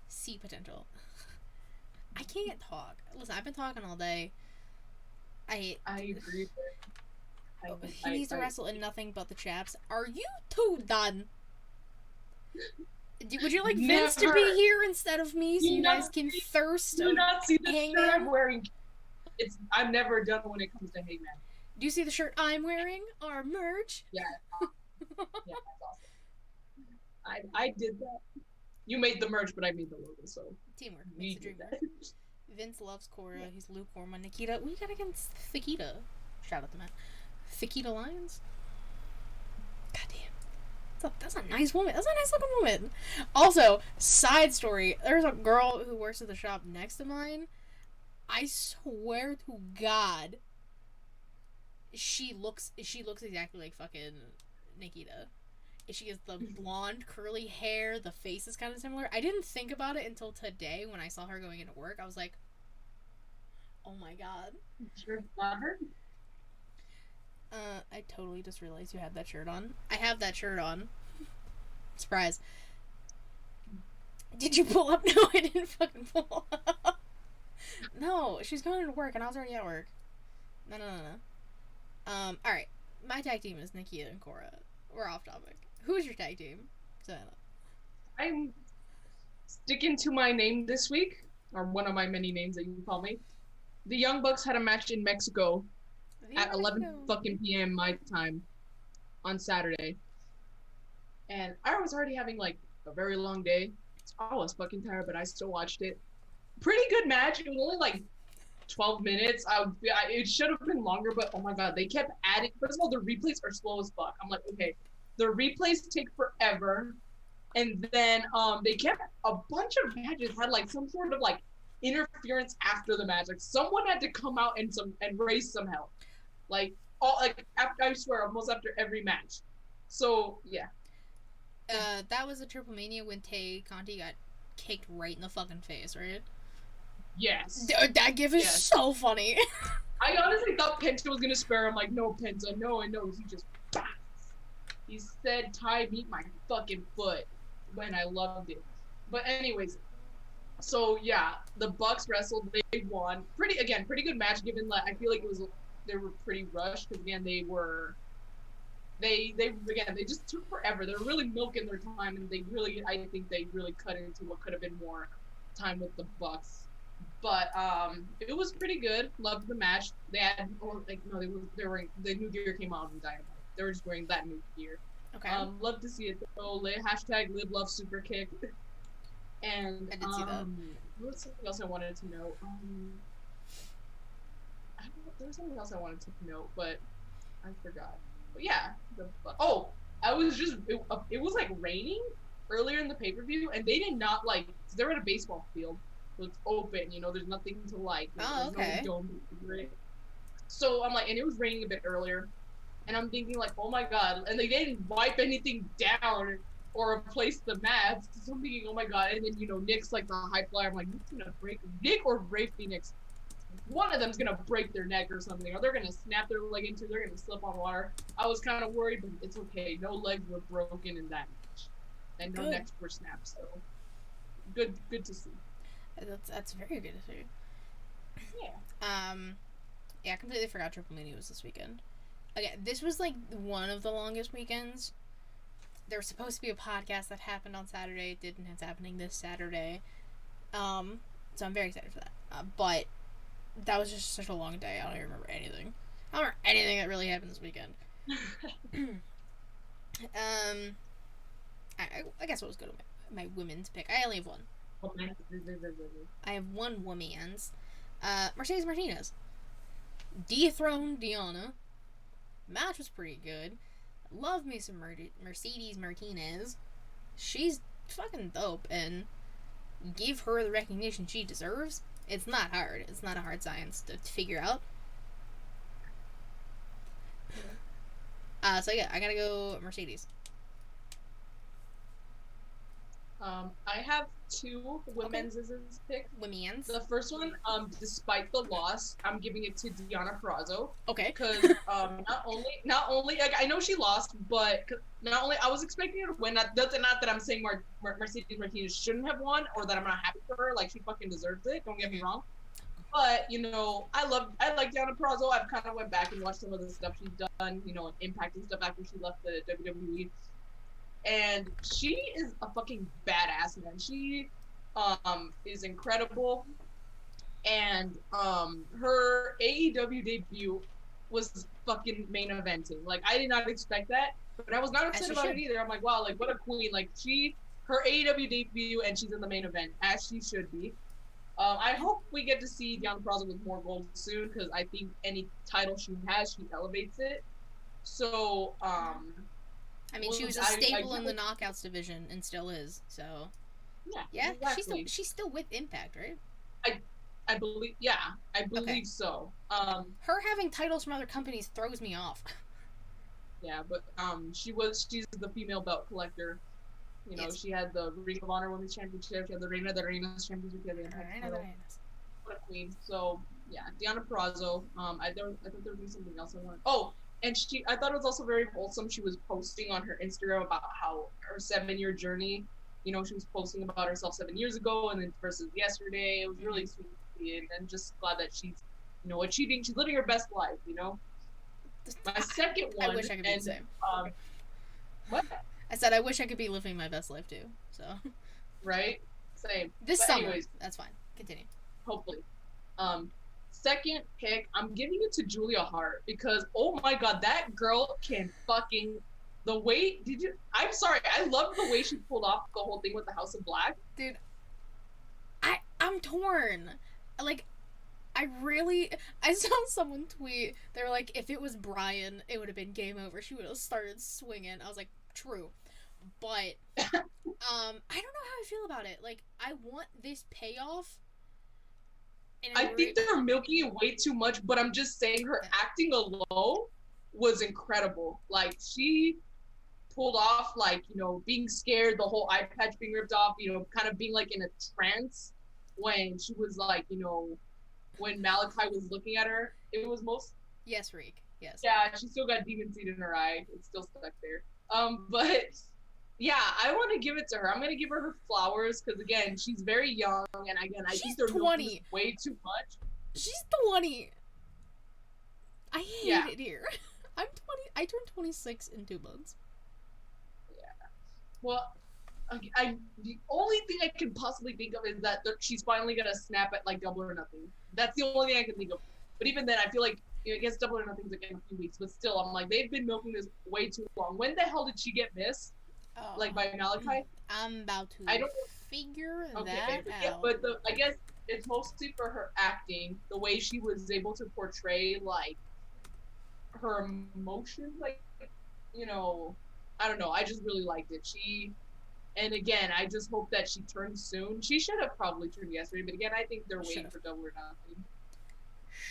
See potential. I can't talk. Listen, I've been talking all day. I agree. He needs to wrestle in nothing but the chaps. Are you two done? Would you like Vince to be here instead of me so you guys can thirst? Do not see the Hangman? shirt I'm wearing. I'm never done when it comes to Hangman. Do you see the shirt I'm wearing? Our merch? Yeah. Yeah, that's awesome. I did that. You made the merch, but I made the logo, so teamwork makes the dream work. Vince loves Cora. Yeah. He's lukewarm on Nikita. We got against Fikita. Shout out to Matt. Fikita Lions. Goddamn. That's a nice woman. That's a nice looking woman. Also, side story. There's a girl who works at the shop next to mine. I swear to God, she looks exactly like fucking Nikita. She has the blonde curly hair. The face is kind of similar. I didn't think about it until today when I saw her going into work. I was like, oh my God. Sure, not her. I totally just realized you had that shirt on. I have that shirt on. Surprise. Did you pull up? No, I didn't fucking pull up. No, she's going to work and I was already at work. No. Alright. My tag team is Nikita and Cora. We're off topic. Who's your tag team, Savannah? I'm sticking to my name this week, or one of my many names that you can call me. The Young Bucks had a match in Mexico at 11 fucking p.m. my time on Saturday. And I was already having like a very long day. So I was fucking tired, but I still watched it. Pretty good match. It was only like 12 minutes. It should have been longer, but oh my God, they kept adding. First of all, the replays are slow as fuck. I'm like, okay, the replays take forever. And then they kept a bunch of matches had like some sort of like interference after the match. Like someone had to come out and raise some hell. I swear, almost after every match. So yeah. That was a Triple Mania when Tay Conti got kicked right in the fucking face, right? Yes. That gif is so funny. I honestly thought Penta was gonna spare him. Like, no, Penta, no, and no. He just, he said, "Ty, beat my fucking foot," when I loved it. But anyways, so yeah, the Bucks wrestled. They won. Pretty good match. Given that I feel like they were pretty rushed because again they just took forever. They're really milking their time, and I think they really cut into what could have been more time with the Bucks. But it was pretty good. Loved the match. They had they were the new gear came out on Dynamite. They were just wearing that new gear. Okay. Love to see it. So hashtag Live Love Super Kick. And I did see that. There was something else I wanted to know. There was something else I wanted to note, but I forgot. But yeah, it was like raining earlier in the pay-per-view, and they did not they're at a baseball field, so it's open. There's nothing to okay. No dome. So I'm like, and it was raining a bit earlier, and I'm thinking like, oh my God, and they didn't wipe anything down or replace the mats. So I'm thinking, oh my God, and then Nick's like the high flyer. I'm like, Nick's gonna break Nick or Ray Phoenix. One of them's gonna break their neck or something, or they're gonna snap their leg into. They're gonna slip on water. I was kind of worried, but it's okay. No legs were broken in that match, and no necks were snapped. So good to see. That's very good to see. Yeah. Yeah, I completely forgot Triple Mania was this weekend. Okay, this was like one of the longest weekends. There was supposed to be a podcast that happened on Saturday. It didn't. It's happening this Saturday. So I'm very excited for that. But that was just such a long day. I don't even remember anything. I don't remember anything that really happened this weekend. I guess what was good with my women's pick. I only have one. I have one woman's. Mercedes Martinez dethroned Diana. Match was pretty good. Love me some Mercedes Martinez. She's fucking dope, and give her the recognition she deserves. It's not hard. It's not a hard science to figure out. So yeah, I gotta go Mercedes. I have two women's picks. Women's. The first one, despite the loss, I'm giving it to Deonna Purrazzo. Okay. Because not only like I know she lost, but not only I was expecting her to win. Not that I'm saying Mercedes Martinez shouldn't have won, or that I'm not happy for her. Like, she fucking deserves it. Don't get me wrong. But I like Deonna Purrazzo. I've kind of went back and watched some of the stuff she's done. Impact and stuff after she left the WWE. And she is a fucking badass, man. She is incredible. And her AEW debut was fucking main eventing. Like, I did not expect that, but I was not upset about it either. I'm like, wow, like, what a queen. Like, her AEW debut, and she's in the main event, as she should be. I hope we get to see Deonna Purrazzo with more gold soon, because I think any title she has, she elevates it. So, I mean, she was a staple in the Knockouts division and still is. So, yeah, exactly. She's still with Impact, right? I believe, so. Her having titles from other companies throws me off. Yeah, but she's the female belt collector. Yes. She had the Ring of Honor Women's Championship. She had the Reina de Reinas Championship. She had the Impact title. What a queen. So yeah, Deonna Purrazzo. I thought there would be something else I wanted. Oh. And I thought it was also very wholesome. She was posting on her Instagram about how her 7-year journey, she was posting about herself 7 years ago and then versus yesterday. It was really sweet to see, and I'm just glad that she's, achieving, she's living her best life, My second one. I wish I could be the same. What? I said I wish I could be living my best life too. So. Right? Same. This summer. Anyways, that's fine. Continue. Hopefully. Second pick, I'm giving it to Julia Hart because, oh my god, that girl can fucking, I'm sorry, I love the way she pulled off the whole thing with the House of Black. Dude, I'm torn. Like, I saw someone tweet, they were like, if it was Brian, it would have been game over. She would have started swinging. I was like, true. But, I don't know how I feel about it. Like, I want this payoff. I think they're milking it way too much, but I'm just saying her acting alone was incredible. Like, she pulled off, like, being scared, the whole eye patch being ripped off, kind of being, like, in a trance when she was, like, when Malachi was looking at her. It was most... Yes, Reek. Yes. Yeah, she still got demon seed in her eye. It's still stuck there. But... yeah, I want to give it to her. I'm going to give her flowers because, again, she's very young. And, again, I think they're 20. Way too much. She's 20. I hate it here. I'm 20. I turned 26 in 2 months. Yeah. Well, the only thing I can possibly think of is that she's finally going to snap at, like, Double or Nothing. That's the only thing I can think of. But even then, I feel like, I guess Double or Nothing's like in a few weeks. But still, I'm like, they've been milking this way too long. When the hell did she get missed? Oh, like by Malachi? I'm about to figure that out. Yeah, but I guess it's mostly for her acting, the way she was able to portray, like, her emotions, like, I don't know, I just really liked it. And again, I just hope that she turns soon. She should have probably turned yesterday, but again, I think they're waiting for Double or Nothing.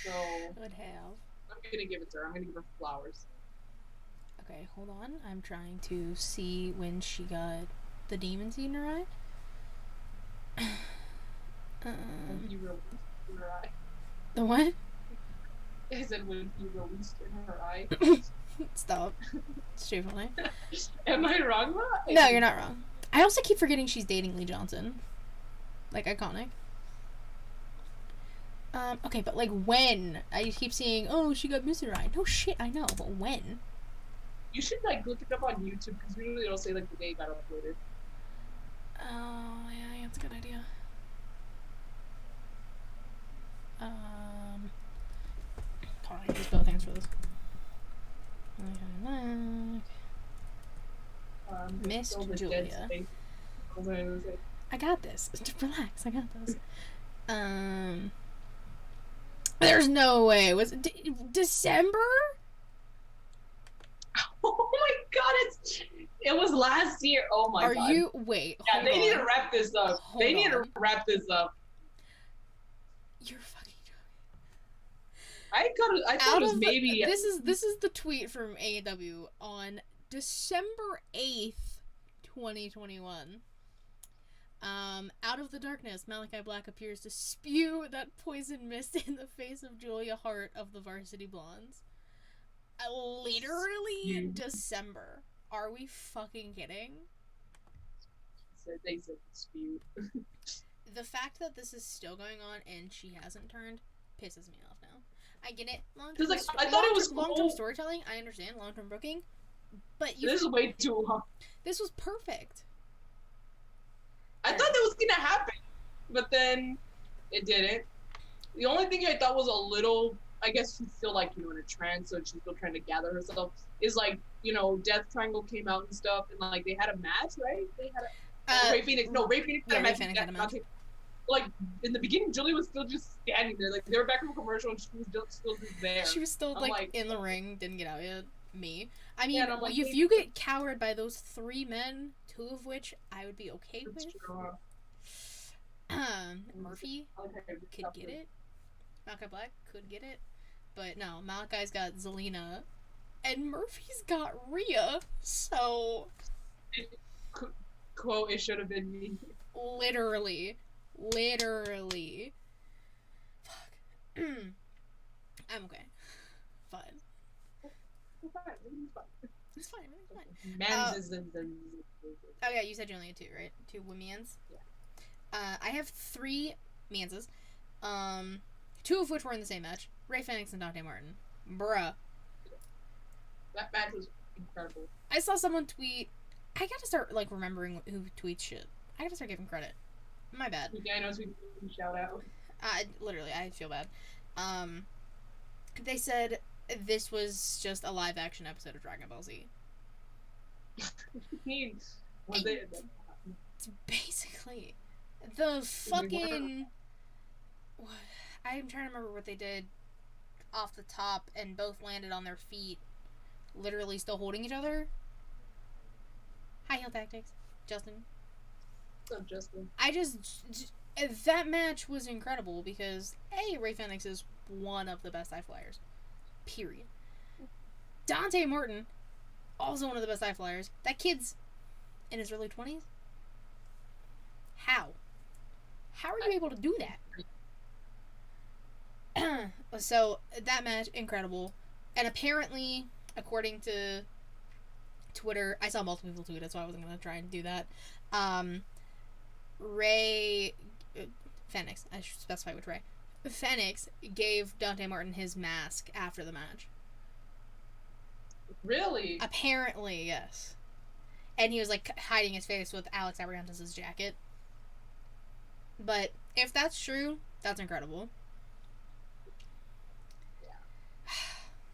So, would have. I'm gonna give it to her. I'm gonna give her flowers. Okay, hold on. I'm trying to see when she got the demon seed in her eye. When he released in her eye. The what? I said when he released in her eye. Stop. Stupidly. Am I wrong, though? No, you're not wrong. I also keep forgetting she's dating Lee Johnson. Like, iconic. Okay, but, like, when? I keep seeing, oh, she got missing right. No shit, I know, but when? You should, like, look it up on YouTube, because usually it'll say, like, the day it got uploaded. Oh, yeah, that's a good idea. Hold on, I use both hands for this. Miss Julia. I got this. Relax, I got this. There's no way. Was it December? Oh my god, it was last year. Oh my god. Are you wait? Yeah, they need to wrap this up. They need to wrap this up. You're fucking joking. I thought it was maybe this is the tweet from AEW on December 8th, 2021. Out of the darkness, Malachi Black appears to spew that poison mist in the face of Julia Hart of the Varsity Blondes. Literally December. Are we fucking kidding? They said spew. The fact that this is still going on and she hasn't turned pisses me off now. I get it. I thought it was long-term storytelling. I understand long-term booking, but this is way too long. This was perfect. I thought that was gonna happen, but then it didn't. The only thing I thought was a little, I guess she's still like, in a trance, so she's still trying to gather herself, is like, Death Triangle came out and stuff, and like they had a match, right? They had Ray Phoenix had a match. Had a match. Like in the beginning, Julie was still just standing there. Like they were back from a commercial, and she was still just there. She was still like in the ring, didn't get out yet. Me, I mean, yeah, like, if you get cowered by those 3 men, 2 of which I would be okay with. Murphy could get it. Malachi Black could get it, but no, Malachi's got Zelina, and Murphy's got Rhea. So, quote, it should have been me. Literally. Fuck. I'm okay. Fine. It's fine. Oh yeah, you said you only had 2, right? 2 women's. Yeah. I have 3 Manses. 2 of which were in the same match. Ray Phoenix and Dante Martin. Bruh. That match was incredible. I saw someone tweet. I gotta start remembering who tweets shit. I gotta start giving credit. My bad. Yeah, I know. So we shout out. Literally, I feel bad. They said this was just a live action episode of Dragon Ball Z. It's basically the fucking. I'm trying to remember what they did off the top, and both landed on their feet, literally still holding each other. High heel tactics, Justin. What's up, Justin? That match was incredible because Ray Phoenix is one of the best high flyers. Period. Dante Martin, also one of the best high flyers. That kid's in his early 20s. How are you able to do that? So that match, incredible. And apparently, according to Twitter, I saw multiple people tweet it, so I wasn't going to try and do that. Ray Phoenix, I should specify which Ray. Phoenix gave Dante Martin his mask after the match. Really? Apparently, yes. And he was hiding his face with Alex Abrahantes' jacket. But if that's true, that's incredible.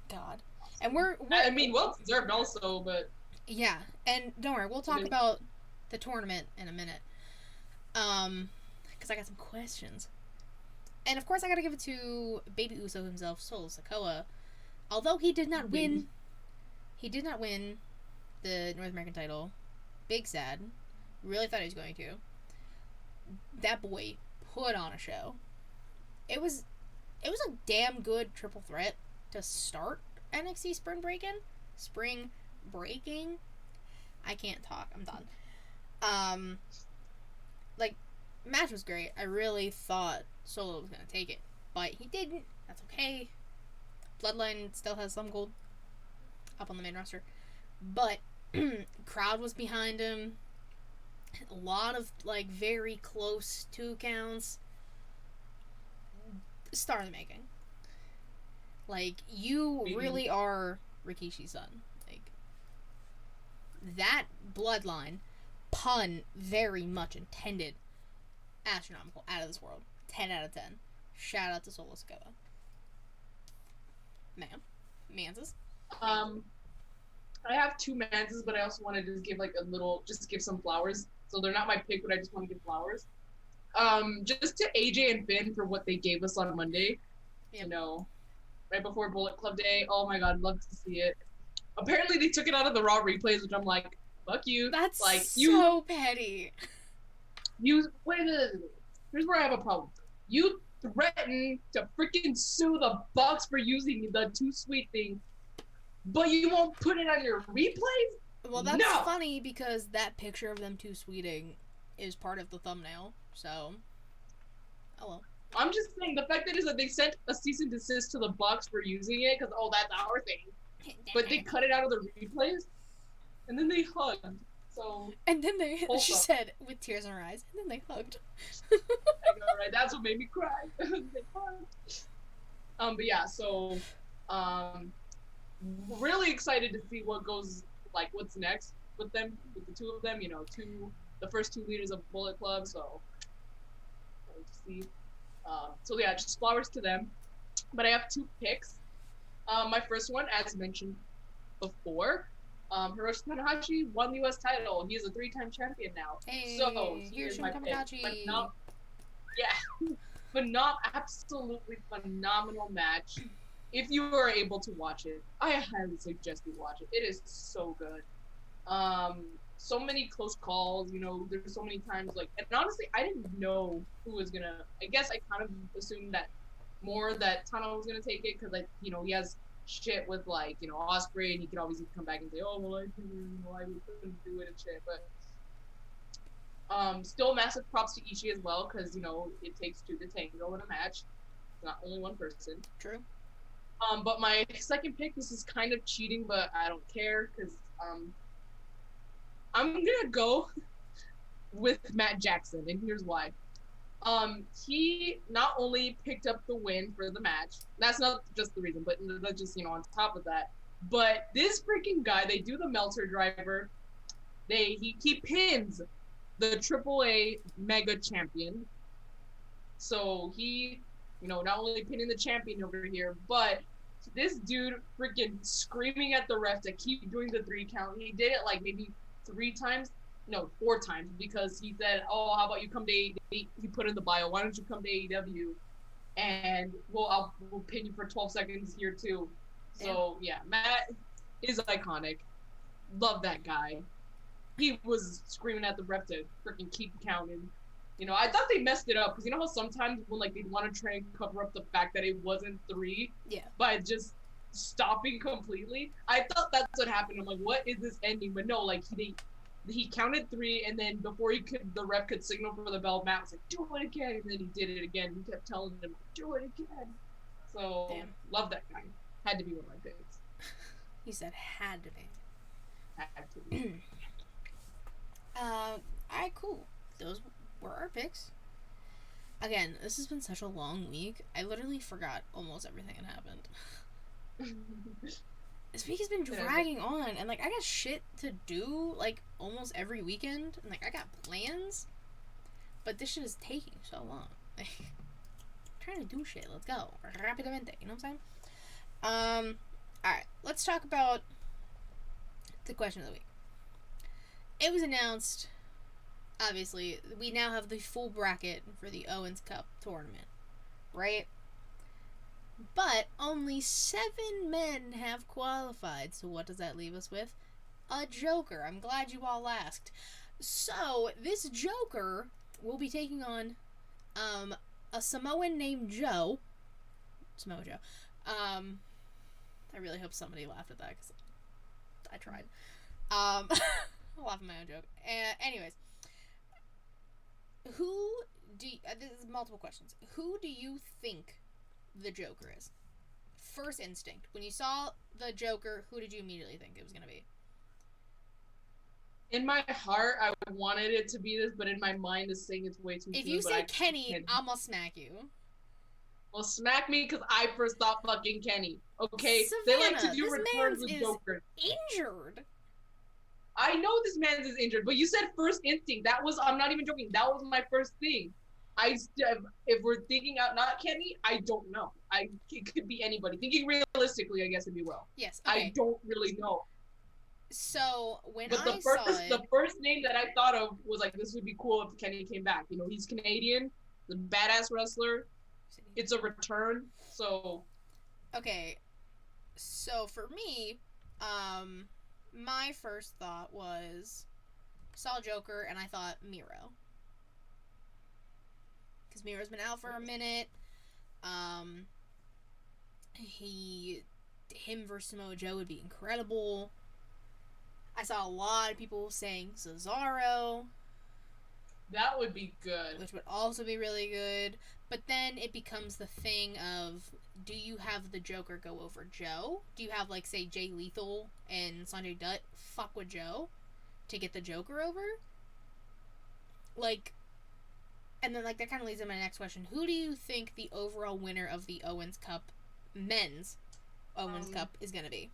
God. And we're I mean, well deserved also, but yeah. And don't worry, we'll talk about the tournament in a minute. Because I got some questions. And of course I gotta give it to Baby Uso himself, Solo Sikoa. Although he did not win the North American title. Big sad. Really thought he was going to. That boy put on a show. It was a damn good triple threat to start NXT Spring Breaking. I can't talk. I'm done. Match was great. I really thought Solo was gonna take it, but he didn't. That's okay. Bloodline still has some gold up on the main roster, but crowd was behind him. A lot of very close 2 counts. Star in the making. You really are Rikishi's son. That bloodline, pun very much intended, astronomical, out of this world. 10 out of 10. Shout out to Solo Scoa. Ma'am. Manses. I have two Manses, but I also want to just give just give some flowers. So they're not my pick, but I just want to give flowers. Just to AJ and Finn for what they gave us on Monday. Yep. You know, right before Bullet Club Day. Oh my God, love to see it. Apparently they took it out of the Raw replays, which I'm like, fuck you. That's like so petty. Here's where I have a problem. You threaten to freaking sue the Bucks for using the Too Sweet thing, but you won't put it on your replays? Well, that's funny because that picture of them Too Sweeting is part of the thumbnail, so oh well. I'm just saying, the fact that they sent a cease and desist to the Bucks for using it, because, that's our thing. But they cut it out of the replays, and then they hugged. So. And then she said, with tears in her eyes, and then they hugged. I know, right? That's what made me cry. They hugged. But yeah, so, really excited to see what's next with them, with the two of them. You know, the first two leaders of Bullet Club. So, to see. So yeah, just flowers to them. But I have two picks. My first one, as mentioned before, Hiroshi Tanahashi won the U.S. title. He is a 3-time champion now. Hey, so he is my pick. Absolutely phenomenal match. If you are able to watch it, I highly suggest you watch it. It is so good. So many close calls, you know, there's so many times, and honestly, I didn't know who was gonna, I guess I kind of assumed that Tana was gonna take it, because, he has shit with, Osprey, and he can always come back and say, oh, well, I couldn't do it and shit, but, still massive props to Ishii as well, because, it takes two to tango in a match, it's not only one person. True. But my second pick, this is kind of cheating, but I don't care, because, I'm gonna go with Matt Jackson, and here's why. He not only picked up the win for the match, that's not just the reason, but that's just, on top of that, but this freaking guy, they do the Meltzer driver, he pins the AAA Mega Champion, so he, not only pinning the champion over here, but this dude freaking screaming at the ref to keep doing the 3 count. He did it maybe 4 times, because he said, oh, how about you come to AEW? He put in the bio, why don't you come to AEW? And we'll pin you for 12 seconds here too. So yeah, Matt is iconic. Love that guy. He was screaming at the ref to freaking keep counting. I thought they messed it up, because how sometimes when they want to try and cover up the fact that it wasn't 3, by just stopping completely. I thought that's what happened. I'm like, what is this ending? But no, he counted 3, and then before the ref could signal for the bell, Matt was like, do it again, and then he did it again. He kept telling him, do it again. So, love that guy. Had to be one of my picks. He said had to be. Had to be. Alright, cool. Those were our picks. Again, this has been such a long week. I literally forgot almost everything that happened. This week has been dragging on, and I got shit to do almost every weekend, and I got plans, but this shit is taking so long. I'm trying to do shit. Let's go rapidamente. You know what I'm saying? Alright, let's talk about the question of the week. It was announced, obviously, we now have the full bracket for the Owens Cup tournament, right? But only 7 men have qualified, so what does that leave us with? A Joker. I'm glad you all asked. So, this Joker will be taking on a Samoan named Joe. Samoa Joe. I really hope somebody laughed at that, because I tried. I'll laugh at my own joke. Anyways. This is multiple questions. Who do you think the Joker is? First instinct. When you saw the Joker, who did you immediately think it was going to be? In my heart, I wanted it to be this, but in my mind, it's saying it's way too soon. If you say Kenny, I'm going to smack you. Well, smack me, because I first thought fucking Kenny. Okay? Savannah, they like to do returns with Joker. Injured. I know this man is injured, but you said first instinct. I'm not even joking. That was my first thing. if we're thinking out not Kenny, I don't know. It could be anybody. Thinking realistically, I guess it'd be Will. Yes. Okay. I don't really know. So when But I saw it, the first name that I thought of was like, this would be cool if Kenny came back. You know, he's Canadian, the badass wrestler. It's a return. So okay. So for me, my first thought was saw Joker and I thought Miro. Because Miro's been out for a minute. Him versus Samoa Joe would be incredible. I saw a lot of people saying Cesaro. That would be good. Which would also be really good. But then it becomes the thing of, do you have the Joker go over Joe? Do you have, like, say, Jay Lethal and Sanjay Dutt fuck with Joe to get the Joker over? Like, and then, like, that kind of leads to my next question. Who do you think the overall winner of the Owens Cup, men's Owens Cup, is going to be?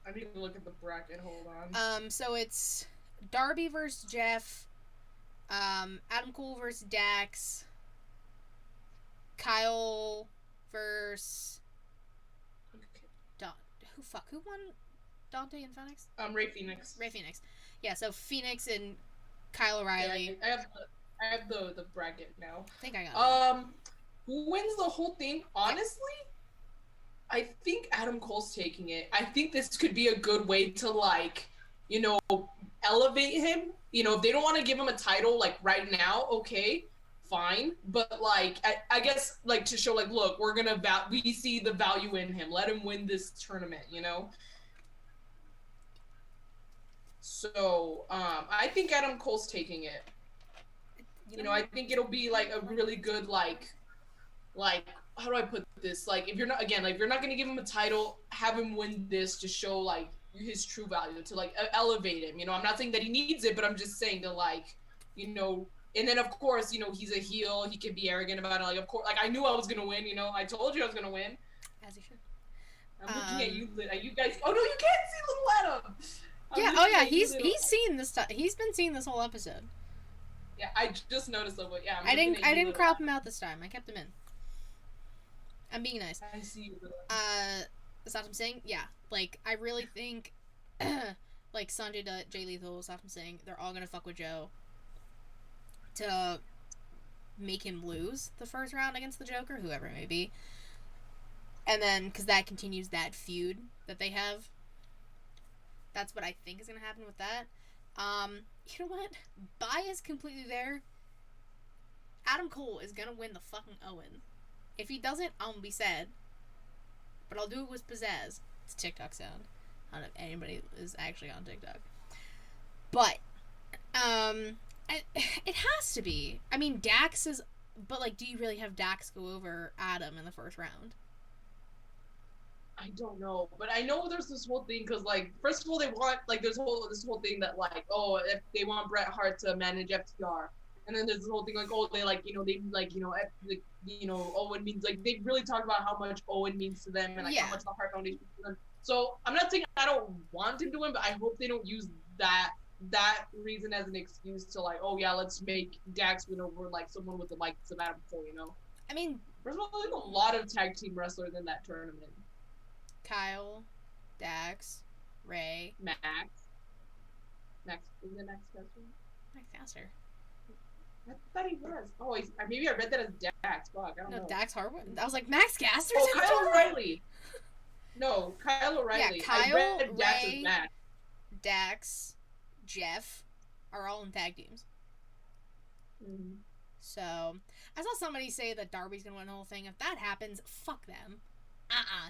I need to look at the bracket. Hold on. So it's Darby versus Jeff, Adam Cole versus Dax, Kyle versus who won Dante and Phoenix? Ray Phoenix. Ray Phoenix. Yeah, so Phoenix and Kyle O'Reilly. Yeah, I have the bracket now. I think I got it. Who wins the whole thing? Honestly, I think Adam Cole's taking it. I think this could be a good way to, like, you know, elevate him. You know, if they don't want to give him a title, like, right now, okay, fine. But, like, I guess, like, to show, like, look, we see the value in him. Let him win this tournament, you know? So, I think Adam Cole's taking it. You know, I think it'll be, like, a really good, like, how do I put this? Like, if you're not going to give him a title, have him win this to show, like, his true value, to, like, elevate him. You know, I'm not saying that he needs it, but I'm just saying to, like, you know, and then, of course, you know, he's a heel. He can be arrogant about it. Like, of course, like, I knew I was going to win, you know. I told you I was going to win. As he should. I'm looking at you guys. Oh, no, you can't see little Adam. Yeah, he's seen this stuff. He's been seeing this whole episode. Yeah, I just noticed that, but yeah. I didn't crop him out this time. I kept him in. I'm being nice. I see you. Satam Singh, yeah. Like, I really think, like, Sanjay Dutt, Jay Lethal, Satam Singh, they're all gonna fuck with Joe to make him lose the first round against the Joker, whoever it may be. And then, because that continues that feud that they have. That's what I think is gonna happen with that. You know what? Bias completely there. Adam Cole is gonna win the fucking Owen. If he doesn't, I'm gonna be sad. But I'll do it with pizzazz. It's a TikTok sound. I don't know if anybody is actually on TikTok. But, it has to be. I mean, Dax is... But, like, do you really have Dax go over Adam in the first round? I don't know, but I know there's this whole thing because, like, first of all, they want, like, this whole thing that, like, oh, if they want Bret Hart to manage FTR, and then there's this whole thing like, oh, they like, you know, Owen means, like, they really talk about how much Owen means to them and like how much the Hart Foundation means to them. So I'm not saying I don't want him to win, but I hope they don't use that reason as an excuse to, like, oh yeah, let's make Dax win over, like, someone with the likes of Adam Cole, you know. I mean, first of all, there's a lot of tag team wrestlers in that tournament. Kyle, Dax, Ray, Max. Is it Max Caster? Max Caster. I thought he was. Oh, maybe I read that as Dax. Fuck, I don't know. No, Dax Harwood. I was like, Max Caster's in Kyle O'Reilly. No, Kyle O'Reilly. Yeah, Kyle, I read Dax Ray, as Max. Dax, Jeff are all in tag teams. Mm-hmm. So, I saw somebody say that Darby's gonna win the whole thing. If that happens, fuck them.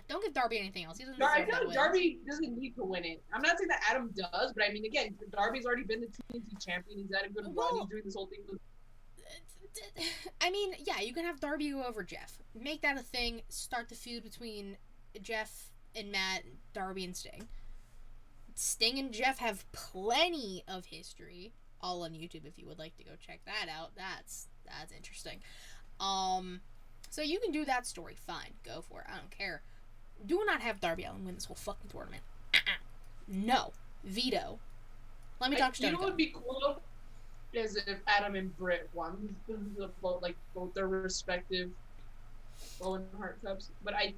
Don't give Darby anything else. He doesn't deserve that win. Darby doesn't need to win it. I'm not saying that Adam does, but I mean, again, Darby's already been the TNT champion. He's had a good run. He's doing this whole thing. I mean, yeah, you can have Darby go over Jeff. Make that a thing. Start the feud between Jeff and Matt, Darby and Sting. Sting and Jeff have plenty of history. All on YouTube if you would like to go check that out. That's interesting. So you can do that story. Fine. Go for it. I don't care. Do not have Darby Allin win this whole fucking tournament. No. Veto. Let me talk Stone Cold. You know what would be cool though? as if Adam and Britt won. This is about like both their respective Owen Hart Cups, but I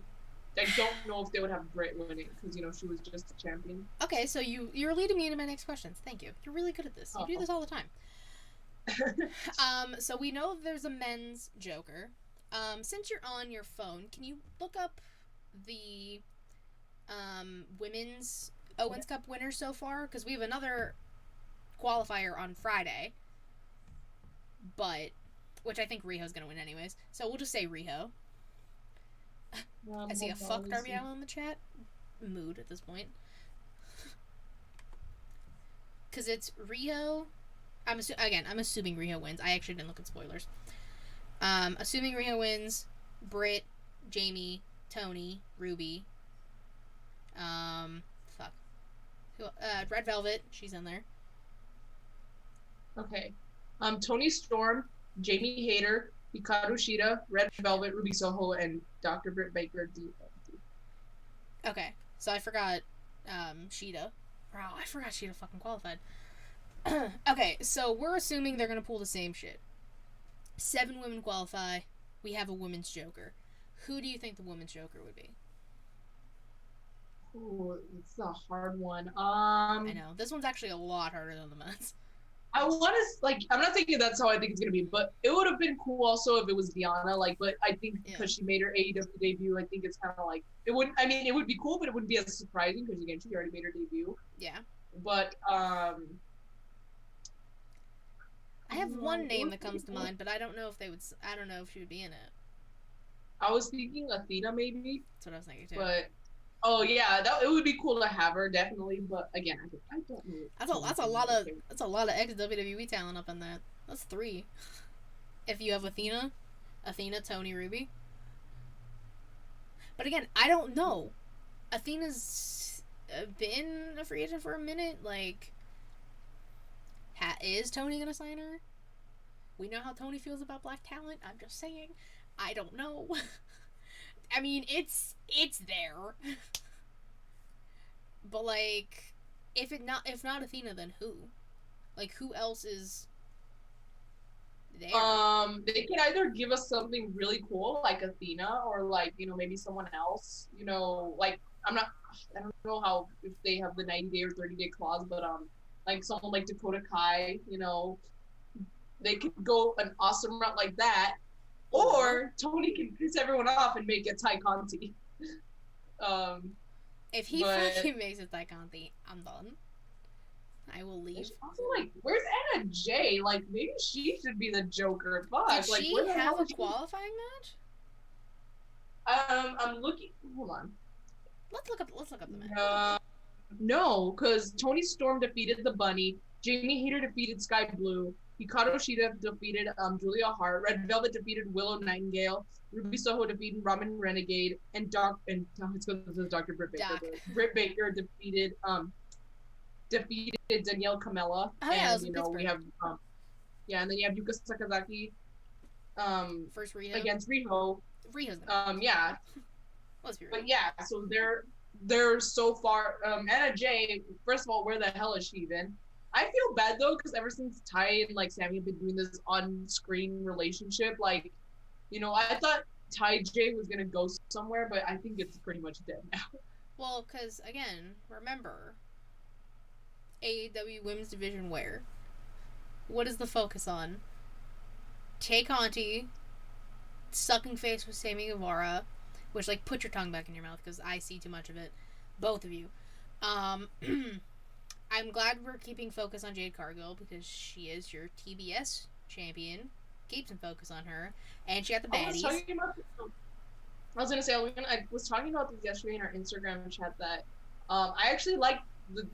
don't know if they would have Britt winning because she was just a champion. Okay, so you're leading me into my next questions. Thank you. You're really good at this. You do this all the time. So we know there's a men's Joker. Since you're on your phone, can you look up the women's Owens Cup winners so far? Because we have another qualifier on Friday, but which I think Riho's gonna win anyways. So we'll just say Riho. I see a fuck Darby Allin in the chat. Mood at this point. Because it's Riho. I'm assuming Riho wins. I actually didn't look at spoilers. Assuming Riho wins, Britt, Jamie, Tony, Ruby. Fuck. Red Velvet, she's in there. Okay. Tony Storm, Jamie Hayter, Hikaru Shida, Red Velvet, Ruby Soho, and Dr. Britt Baker. Okay, so I forgot Shida. Wow, I forgot Shida fucking qualified. Okay, so we're assuming they're gonna pull the same shit. 7 women qualify. We have a women's Joker. Who do you think the women's Joker would be? Ooh, it's a hard one. I know this one's actually a lot harder than the men's. I want to I'm not thinking that's how I think it's gonna be, but it would have been cool also if it was Diana. But I think because she made her AEW debut, I think it's kind of like it wouldn't. I mean, it would be cool, but it wouldn't be as surprising because again, she already made her debut. Yeah. But I have one name that comes to mind, but I don't know if they would. I don't know if she would be in it. I was thinking Athena, maybe. That's what I was thinking too. But oh yeah, it would be cool to have her definitely. But again, I don't know. That's a lot of ex WWE talent up in that. That's 3. If you have Athena, Tony, Ruby. But again, I don't know. Athena's been a free agent for a minute. Like, is Tony gonna sign her? We know how Tony feels about black talent. I'm just saying. I don't know. I mean, it's there. But like, if not Athena, then who? Like, who else is there? They can either give us something really cool like Athena, or like maybe someone else. Like I don't know how if they have the 90-day or 30-day clause, but like someone like Dakota Kai. They could go an awesome route like that. Or Tony can piss everyone off and make it Ty Conti. If he fucking makes it Ty Conti, I'm done. I will leave. Also, like, where's Anna Jay? Like, maybe she should be the Joker. Fuck. Did like, she have a qualifying match? I'm looking. Hold on. Let's look up the match. No, because Tony Storm defeated the Bunny. Jamie Hayter defeated Sky Blue. Hikaru Shida defeated Julia Hart. Red Velvet defeated Willow Nightingale. Ruby Soho defeated Ramen Renegade. And Dr. Britt Baker. Britt Baker defeated Danielle Camella. Oh, yeah, and we have and then you have Yuka Sakazaki first Riho against Riho. Riho's yeah. Let's be real. But yeah, so they're so far. Anna Jay, first of all, where the hell is she even? I feel bad though, because ever since Ty and like Sammy have been doing this on-screen relationship, like, I thought Ty J was gonna go somewhere, but I think it's pretty much dead now. Well, because again, remember, AEW Women's Division where? What is the focus on? Tay Conti, sucking face with Sammy Guevara, which, like, put your tongue back in your mouth because I see too much of it. Both of you. I'm glad we're keeping focus on Jade Cargill because she is your TBS champion. Keep some focus on her. And she got the baddies. I was talking about this yesterday in our Instagram chat that I actually like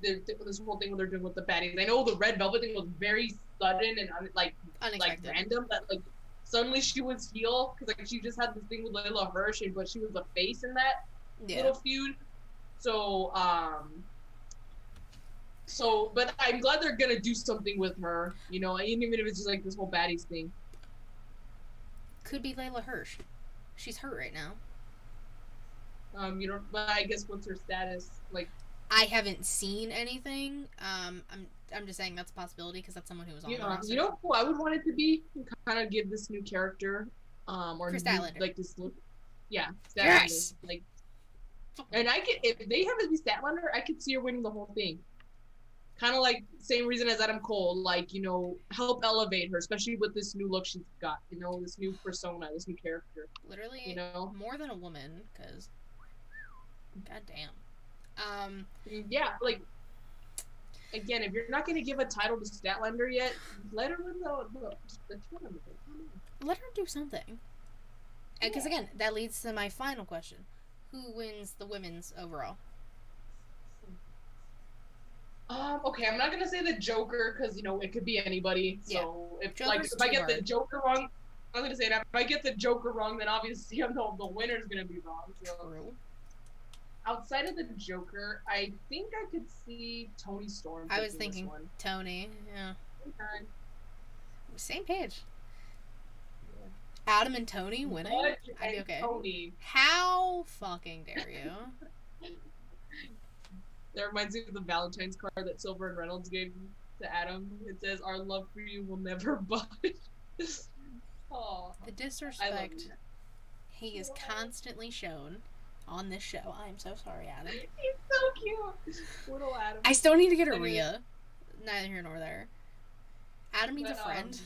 this whole thing what they're doing with the baddies. I know the Red Velvet thing was very sudden and unexpected. Like random, that like suddenly she was heel because like she just had this thing with Layla Hirsch, but she was a face in that little feud. So, but I'm glad they're gonna do something with her, even if it's just like this whole baddies thing. Could be Layla Hirsch. She's hurt right now. But I guess what's her status? Like, I haven't seen anything. I'm just saying that's a possibility because that's someone who was on the roster. You know who I would want it to be? Kind of give this new character, or Chris new, Statlander. like this look. Yeah, Statlander. Yes. Like, and I could, if they have it be Statlander, I could see her winning the whole thing. Kind of like same reason as Adam Cole, like, you know, help elevate her, especially with this new look she's got, you know, this new persona, this new character. Literally, you know, more than a woman, because, goddamn. Yeah, like, again, if you're not going to give a title to Statlander yet, let her win the tournament. Let her do something. Because, again, that leads to my final question. Who wins the women's overall? Okay, I'm not gonna say the Joker because, you know, it could be anybody. So if I get the Joker wrong, I'm gonna say that. If I get the Joker wrong, then obviously the winner's gonna be wrong. So True. Outside of the Joker, I think I could see Toni Storm. I was thinking Toni. Yeah. Okay. Same page. Yeah. Adam and Toni winning. I'd be okay. Toni. How fucking dare you? That reminds me of the Valentine's card that Silver and Reynolds gave to Adam. It says, "Our love for you will never budge." Oh, the disrespect he is constantly shown on this show. I'm so sorry, Adam. He's so cute. Little Adam. I still need to get a Rhea. Neither here nor there. Adam needs a friend.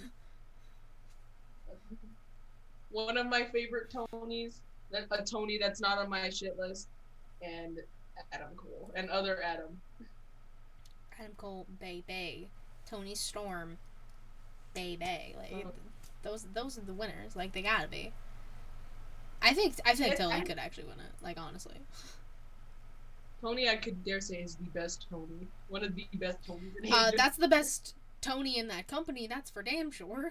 One of my favorite Tonys, a Tony that's not on my shit list, and Adam Cole and other Adam. Adam Cole, baby. Toni Storm, baby. Like those are the winners. Like they gotta be. I think Toni could actually win it. Like honestly. Toni, I could dare say, is the best Toni. One of the best Tonys in Asia. That's the best Toni in that company. That's for damn sure.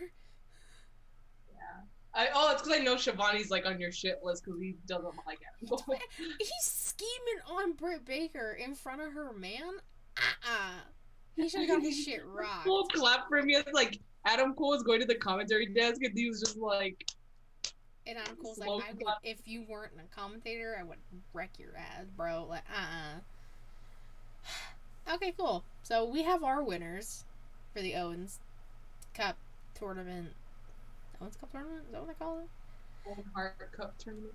Yeah. It's because I know Shivani's like on your shit list because he doesn't like Adam Cole. He's scheming on Britt Baker in front of her man. He should have got his shit rocked. Full clap for me. It's like Adam Cole was going to the commentary desk and he was just like. And Adam Cole's like, if you weren't a commentator, I would wreck your ass, bro. Like, Okay, cool. So we have our winners for the Owens Cup tournament. Owens Cup tournament? Is that what they call it? Owen Hart Cup tournament.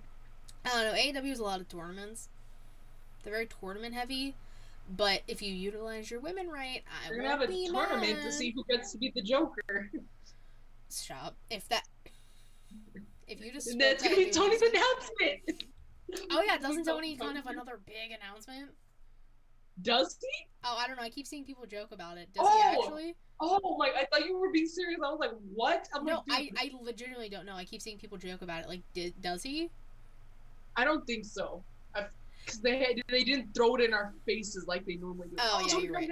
I don't know. AEW is a lot of tournaments. They're very tournament heavy. But if you utilize your women right, I will be mad. We're going to have a tournament to see who gets to be the Joker. Stop. If you just that's gonna be Tony's announcement. Oh yeah, doesn't Tony kind of another big announcement? Does he? Oh, I don't know. I keep seeing people joke about it. Does he actually? Oh my! I thought you were being serious. I was like, what? I legitimately don't know. I keep seeing people joke about it. Like, does he? I don't think so. Because they didn't throw it in our faces like they normally do. Oh yeah, you're right.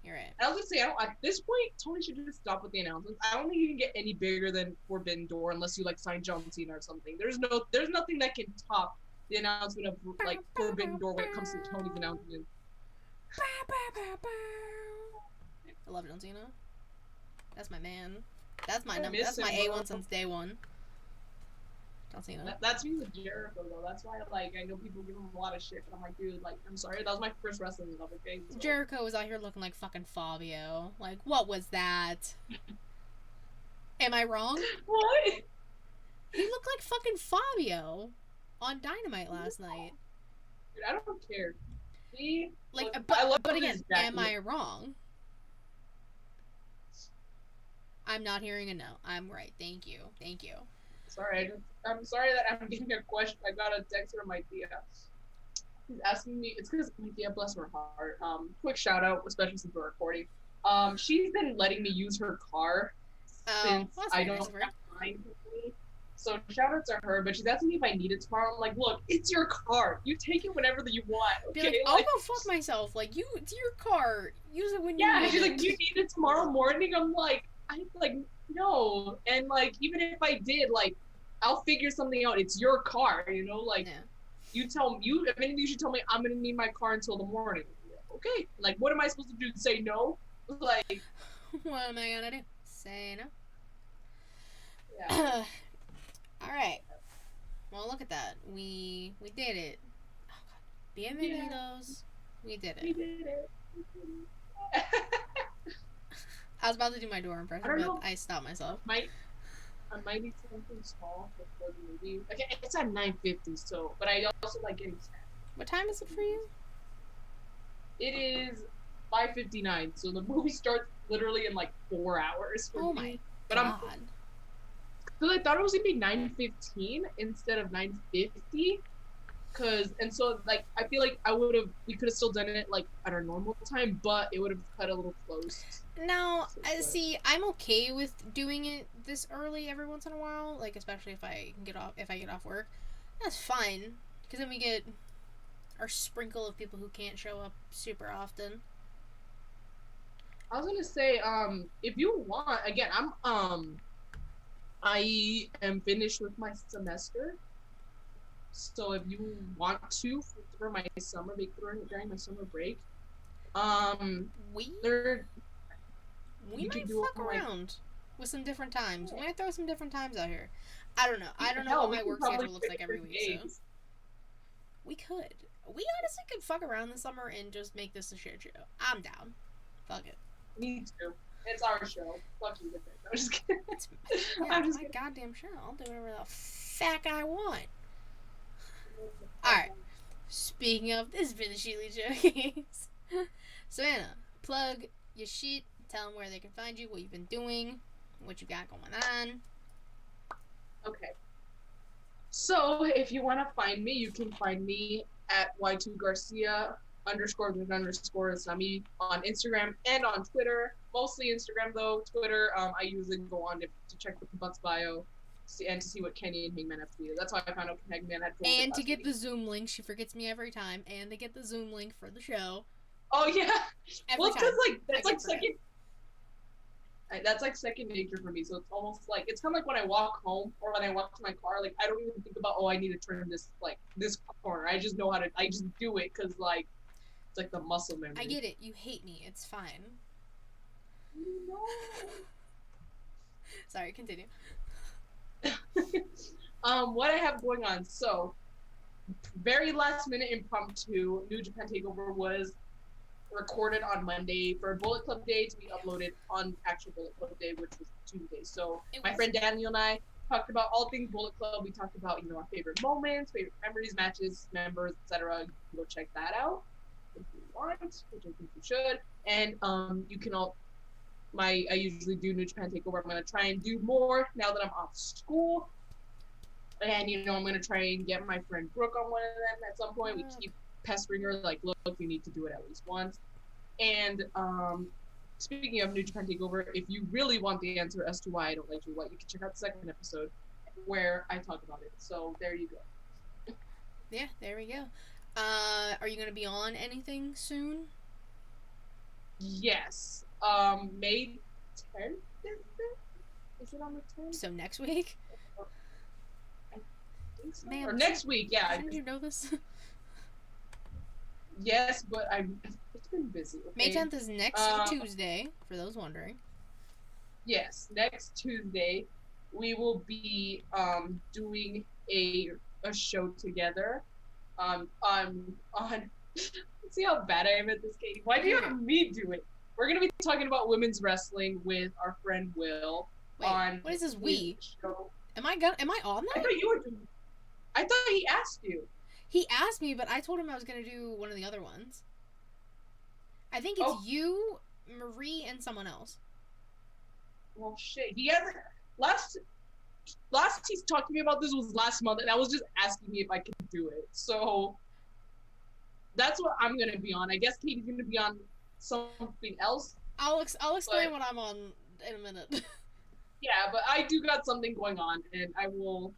You're right. I was gonna say, at this point, Tony should just stop with the announcements. I don't think you can get any bigger than Forbidden Door unless you like sign John Cena or something. There's nothing that can top the announcement of like Forbidden Door when it comes to Tony's announcement. I love John Cena. That's my man. That's my number. That's my A1 since day one. John Cena. That's me with Jericho though. That's why I know people give him a lot of shit, but I'm like, dude, like, I'm sorry, that was my first wrestling love. Okay. So. Jericho was out here looking like fucking Fabio. Like, what was that? Am I wrong? What? He looked like fucking Fabio on Dynamite last night. Dude, I don't care. But again, am I wrong? I'm not hearing a no. I'm right. Thank you. Sorry, I'm sorry that I'm getting a question. I got a text from my Tia. He's asking me. It's because my Tia, bless her heart. Quick shout out, especially since we're recording. She's been letting me use her car since I don't have time for me. So shout out to her. But she's asking me if I need it tomorrow. I'm like, look, it's your car. You take it whenever you want. Okay, I'll go fuck myself. Like it's your car. Use it when you need it. Yeah, she's like, you need it tomorrow morning. I'm like, no. And like, even if I did, like, I'll figure something out. It's your car, you know. Like, you tell you. If anything, you should tell me I'm gonna need my car until the morning. Okay. Like, what am I supposed to do? Say no? Like, what am I gonna do? Say no. Yeah. All right. Well, look at that. We did it. Oh God. Bienvenidos We did We it. did it. I was about to do my door I impression, don't but know. I stopped myself. I might need something small before the movie. Okay, it's at 9:50, so but I also like getting snacks. What time is it for you? It is 5:59, so the movie starts literally in like 4 hours for Oh my me. But I'm god. because I thought it was gonna be 9:15 instead of 9:50. Cause and so like I feel like we could have still done it like at our normal time, but it would have cut a little close. Now, So, see, I'm okay with doing it this early every once in a while, like especially if I can get off work. That's fine because then we get our sprinkle of people who can't show up super often. I was gonna say, if you want, again, I am finished with my semester. So if you want to for my summer break during my summer break, um, We there we we might could do fuck it like around with some different times. We might throw some different times out here. I don't know. I don't know hell, what we my can work probably schedule looks pick like every different week, so days. we could. We honestly could fuck around this summer and just make this a shit show. I'm down. Fuck it. Me too. It's our show. Fuck you with it. I'm just kidding. It's yeah, I'm just my kidding. goddamn show. I'll do whatever the fuck I want. Alright. Speaking of, this has been the Sheely Jokes. Savannah, plug your shit. Tell them where they can find you, what you've been doing, what you got going on. Okay. So if you want to find me, you can find me at Y2Garcia __ it's not me on Instagram and on Twitter. Mostly Instagram though. Twitter, I usually go on to check the Butts bio and to see what Kenny and Hangman have tweeted. That's how I found out Hangman had told it And to last get week. the Zoom link, she forgets me every time. And to get the Zoom link for the show. Oh yeah. Every Well, time. because like I that's like get forget. second. That's like second nature for me. So it's almost like it's kind of like when I walk home or when I walk to my car. Like I don't even think about I need to turn this corner. I just know how to. I just do it because like it's like the muscle memory. I get it. You hate me. It's fine. No. Sorry, continue. What I have going on. So very last minute impromptu New Japan Takeover was recorded on Monday for Bullet Club Day to be uploaded on actual Bullet Club Day, which was Tuesday. So my friend Daniel and I talked about all things Bullet Club. We talked about our favorite moments, favorite memories, matches, members, etc. You can go check that out if you want, which I think you should. And you can all. I usually do New Japan Takeover. I'm gonna try and do more now that I'm off school. And I'm gonna try and get my friend Brooke on one of them at some point. We keep pestering her like, look, you need to do it at least once. And speaking of New Japan Takeover, if you really want the answer as to why I don't like you, you can check out the second episode where I talk about it. So there you go. Yeah, there we go. Are you gonna be on anything soon? Yes. May 10th, is it on the 10th? So next week? I think so. Man, or next week, yeah. Didn't you know this? Yes, but it's been busy. Okay? May 10th is next Tuesday, for those wondering. Yes, next Tuesday we will be doing a show together. On let's see how bad I am at this, Katie. Why do you have me do it? We're gonna be talking about women's wrestling with our friend Will. Wait, what is this we? Show. Am I on that? I thought you were doing. I thought he asked you. He asked me, but I told him I was gonna do one of the other ones. I think it's you, Marie, and someone else. Well, shit. He hasn't. Last he's talked to me about this was last month, and I was just asking me if I could do it. So that's what I'm gonna be on. I guess Katie's gonna be on something else. I'll explain what I'm on in a minute. Yeah, but I do got something going on, and I will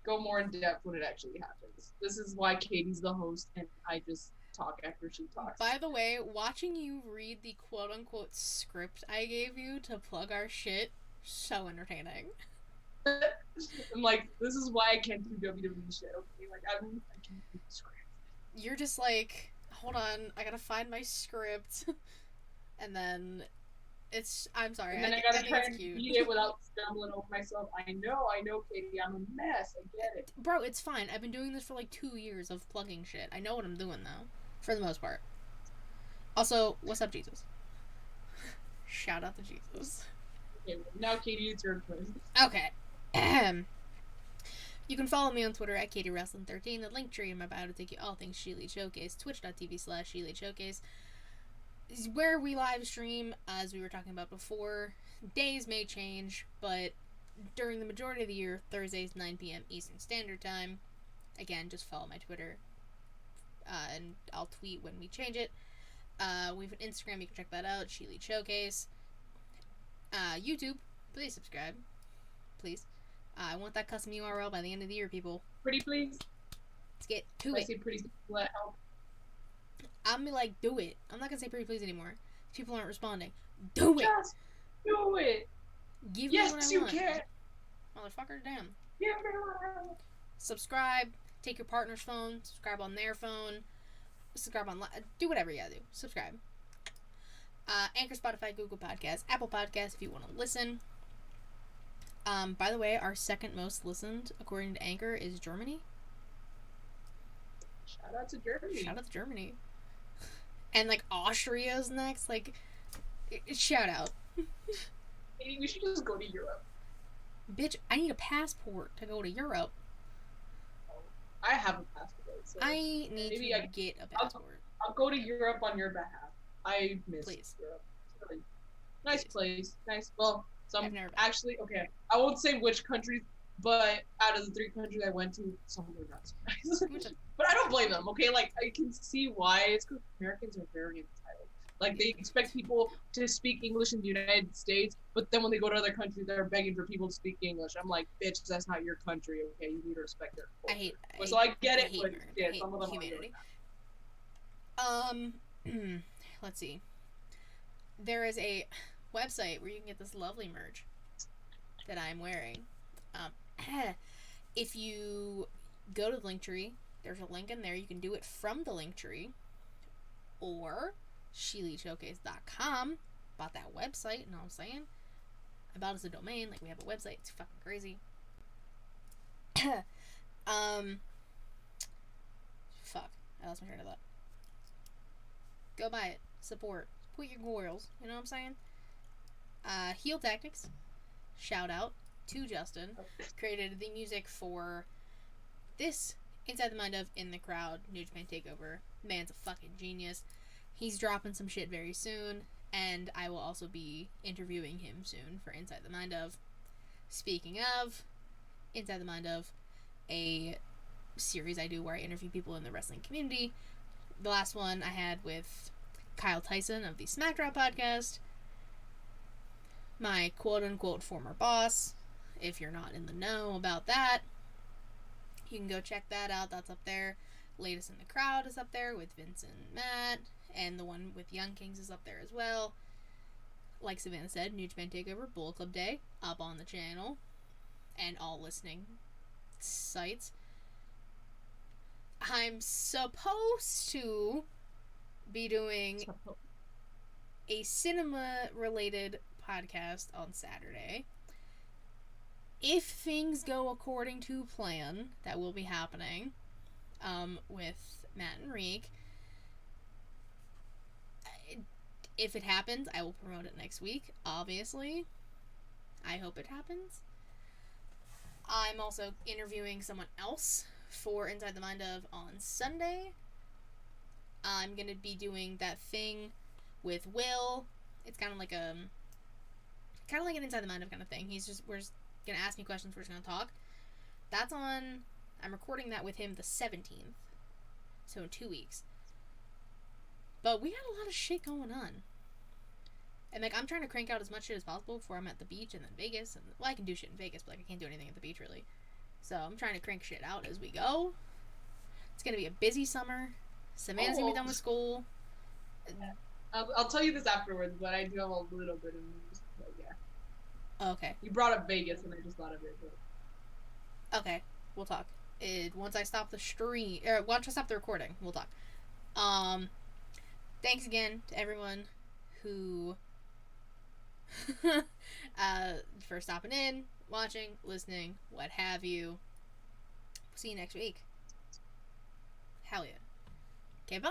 go more in depth when it actually happens. This is why Katie's the host, and I just talk after she talks. By the way, watching you read the quote-unquote script I gave you to plug our shit, so entertaining. I'm like, this is why I can't do WWE shit, okay? Like, I can't do the script. You're just like, hold on, I gotta find my script. And then I'm sorry. And then I gotta try and read it without stumbling over myself. I know, Katie, I'm a mess. I get it. Bro, it's fine. I've been doing this for like 2 years of plugging shit. I know what I'm doing, though. For the most part. Also, what's up, Jesus? Shout out to Jesus. Okay, well, now Katie, it's your turn. Okay. You can follow me on Twitter at KatieWrestling13, the link tree in my bio to take you all things ShElite Showcase, twitch.tv/ShElite Showcase, is where we live stream, as we were talking about before. Days may change, but during the majority of the year, Thursdays, 9 p.m. Eastern Standard Time. Again, just follow my Twitter, and I'll tweet when we change it. We have an Instagram, you can check that out, ShElite Showcase. YouTube, please subscribe. Please. I want that custom URL by the end of the year, people. Pretty please. Let's get to I it. say pretty please. Will that help? I'm like, do it. I'm not gonna say pretty please anymore. People aren't responding. Do it. Just do it. Give me what I want. Yes, you can. Motherfucker, damn. Yeah. Subscribe. Take your partner's phone. Subscribe on their phone. Subscribe on. Do whatever you gotta do. Subscribe. Anchor, Spotify, Google Podcasts, Apple Podcasts if you want to listen. By the way, our second most listened, according to Anchor, is Germany. Shout out to Germany. Shout out to Germany. And, like, Austria's next. Like, shout out. Maybe we should just go to Europe. Bitch, I need a passport to go to Europe. I have a passport. So I need to get a passport. I'll go to Europe on your behalf. I miss Europe. It's really nice place. Nice. Well, some actually, okay. I won't say which countries, but out of the 3 countries I went to, some were not so nice. But I don't blame them, okay? Like, I can see why. It's because Americans are very entitled. Like, they expect people to speak English in the United States, but then when they go to other countries, they're begging for people to speak English. I'm like, bitch, that's not your country, okay? You need to respect their culture. I get it, but yeah, some of them humanity. Let's see. There is a website where you can get this lovely merch that I'm wearing. If you go to the link tree, there's a link in there. You can do it from the link tree, or ShEliteShowcase.com. Bought that website, you know what I'm saying? I bought it as a domain, like we have a website. It's fucking crazy. Fuck. I lost my train of thought. Go buy it. Support your girls. You know what I'm saying? Heel Tactics. Shout out to Justin. Created the music for this Inside the Mind of In the Crowd New Japan Takeover. Man's a fucking genius. He's dropping some shit very soon, and I will also be interviewing him soon for Inside the Mind of. Speaking of Inside the Mind of, a series I do where I interview people in the wrestling community. The last one I had with Kyle Tyson of the SmackDrop podcast, my quote-unquote former boss. If you're not in the know about that, you can go check that out. That's up there. Latest in the Crowd is up there with Vince and Matt, and the one with Young Kings is up there as well. Like Savannah said, New Japan Takeover Bullet Club Day up on the channel and all listening sites. I'm supposed to be doing a cinema-related podcast on Saturday. If things go according to plan, that will be happening with Matt and Reek. If it happens, I will promote it next week, obviously. I hope it happens. I'm also interviewing someone else for Inside the Mind of on Sunday. I'm going to be doing that thing with Will. It's kind of like an Inside the Mind of kind of thing. We're just going to ask me questions, we're just going to talk. That's on, I'm recording that with him the 17th. So in 2 weeks. But we got a lot of shit going on. And, like, I'm trying to crank out as much shit as possible before I'm at the beach and then Vegas. And, well, I can do shit in Vegas, but, like, I can't do anything at the beach, really. So I'm trying to crank shit out as we go. It's going to be a busy summer. Savannah's going to be done with school. I'll tell you this afterwards, but I do have a little bit of news. But yeah. Okay. You brought up Vegas, and I just thought of it. But... Okay. We'll talk. Once I stop the stream, or once I stop the recording, we'll talk. Thanks again to everyone who for stopping in, watching, listening, what have you. See you next week. Hell yeah. Okay, bye!